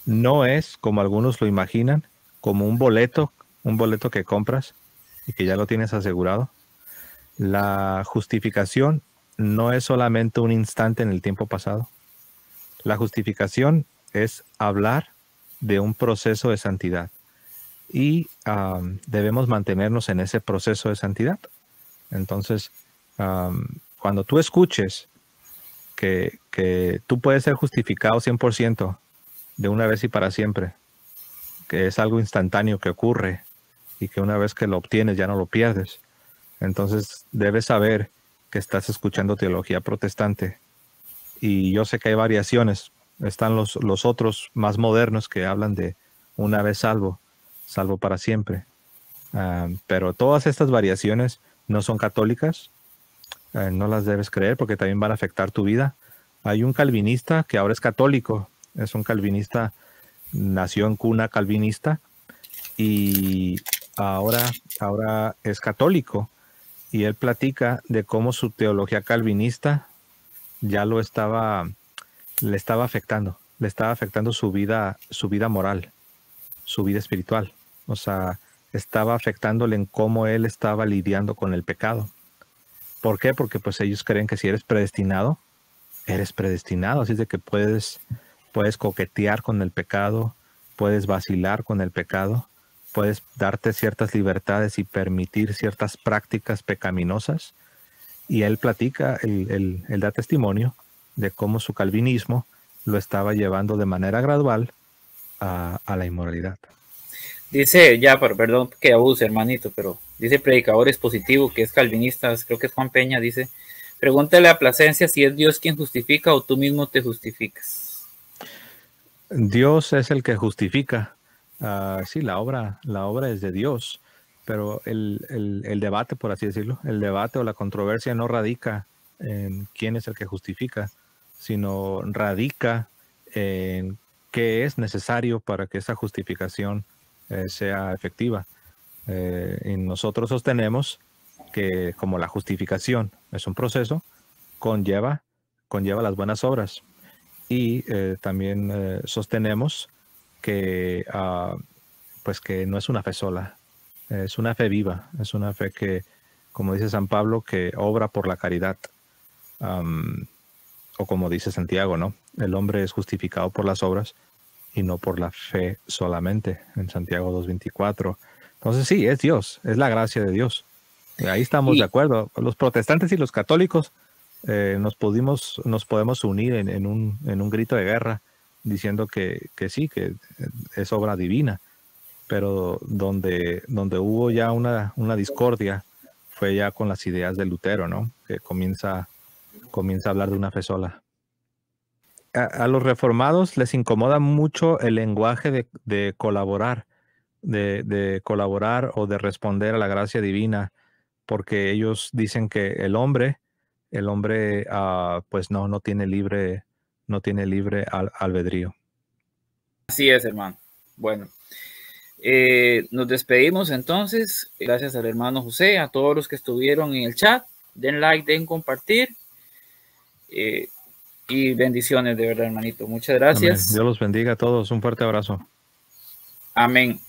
No es, como algunos lo imaginan, como un boleto que compras y que ya lo tienes asegurado. La justificación no es solamente un instante en el tiempo pasado. La justificación es hablar de un proceso de santidad y debemos mantenernos en ese proceso de santidad. Entonces, cuando tú escuches que tú puedes ser justificado 100% de una vez y para siempre, que es algo instantáneo que ocurre y que una vez que lo obtienes ya no lo pierdes, entonces debes saber que estás escuchando teología protestante. Y yo sé que hay variaciones. Están los otros más modernos que hablan de una vez salvo para siempre. Pero todas estas variaciones no son católicas. No las debes creer porque también van a afectar tu vida. Hay un calvinista que ahora es católico. Es un calvinista, nació en cuna calvinista y ahora es católico. Y él platica de cómo su teología calvinista ya le estaba afectando su vida moral, su vida espiritual. O sea, estaba afectándole en cómo él estaba lidiando con el pecado. ¿Por qué? Porque pues ellos creen que si eres predestinado, eres predestinado. Así es de que puedes coquetear con el pecado, puedes vacilar con el pecado, puedes darte ciertas libertades y permitir ciertas prácticas pecaminosas. Y él platica, él da testimonio de cómo su calvinismo lo estaba llevando de manera gradual a la inmoralidad. Dice, perdón que abuse, hermanito, pero Dice Predicador Expositivo, que es calvinista, creo que es Juan Peña, dice, pregúntale a Plasencia si es Dios quien justifica o tú mismo te justificas. Dios es el que justifica. Sí, la obra es de Dios, pero el debate, por así decirlo, el debate o la controversia no radica en quién es el que justifica, sino radica en qué es necesario para que esa justificación sea efectiva. Y nosotros sostenemos que como la justificación es un proceso, conlleva las buenas obras. Y también sostenemos que, pues que no es una fe sola, es una fe viva, es una fe que, como dice San Pablo, que obra por la caridad. O como dice Santiago, ¿no? El hombre es justificado por las obras y no por la fe solamente, en Santiago 2:24. Entonces sí, es Dios, es la gracia de Dios. Ahí estamos de acuerdo. Los protestantes y los católicos nos podemos unir en un grito de guerra diciendo que sí, que es obra divina, pero donde hubo ya una discordia fue ya con las ideas de Lutero, ¿no? Que comienza a hablar de una fe sola. A los reformados les incomoda mucho el lenguaje de colaborar, de colaborar o de responder a la gracia divina, porque ellos dicen que el hombre pues no tiene libre albedrío. Así es, hermano. Bueno, nos despedimos entonces. Gracias al hermano José, a todos los que estuvieron en el chat. Den like, den compartir. Y bendiciones, de verdad, hermanito. Muchas gracias. Amén. Dios los bendiga a todos. Un fuerte abrazo. Amén.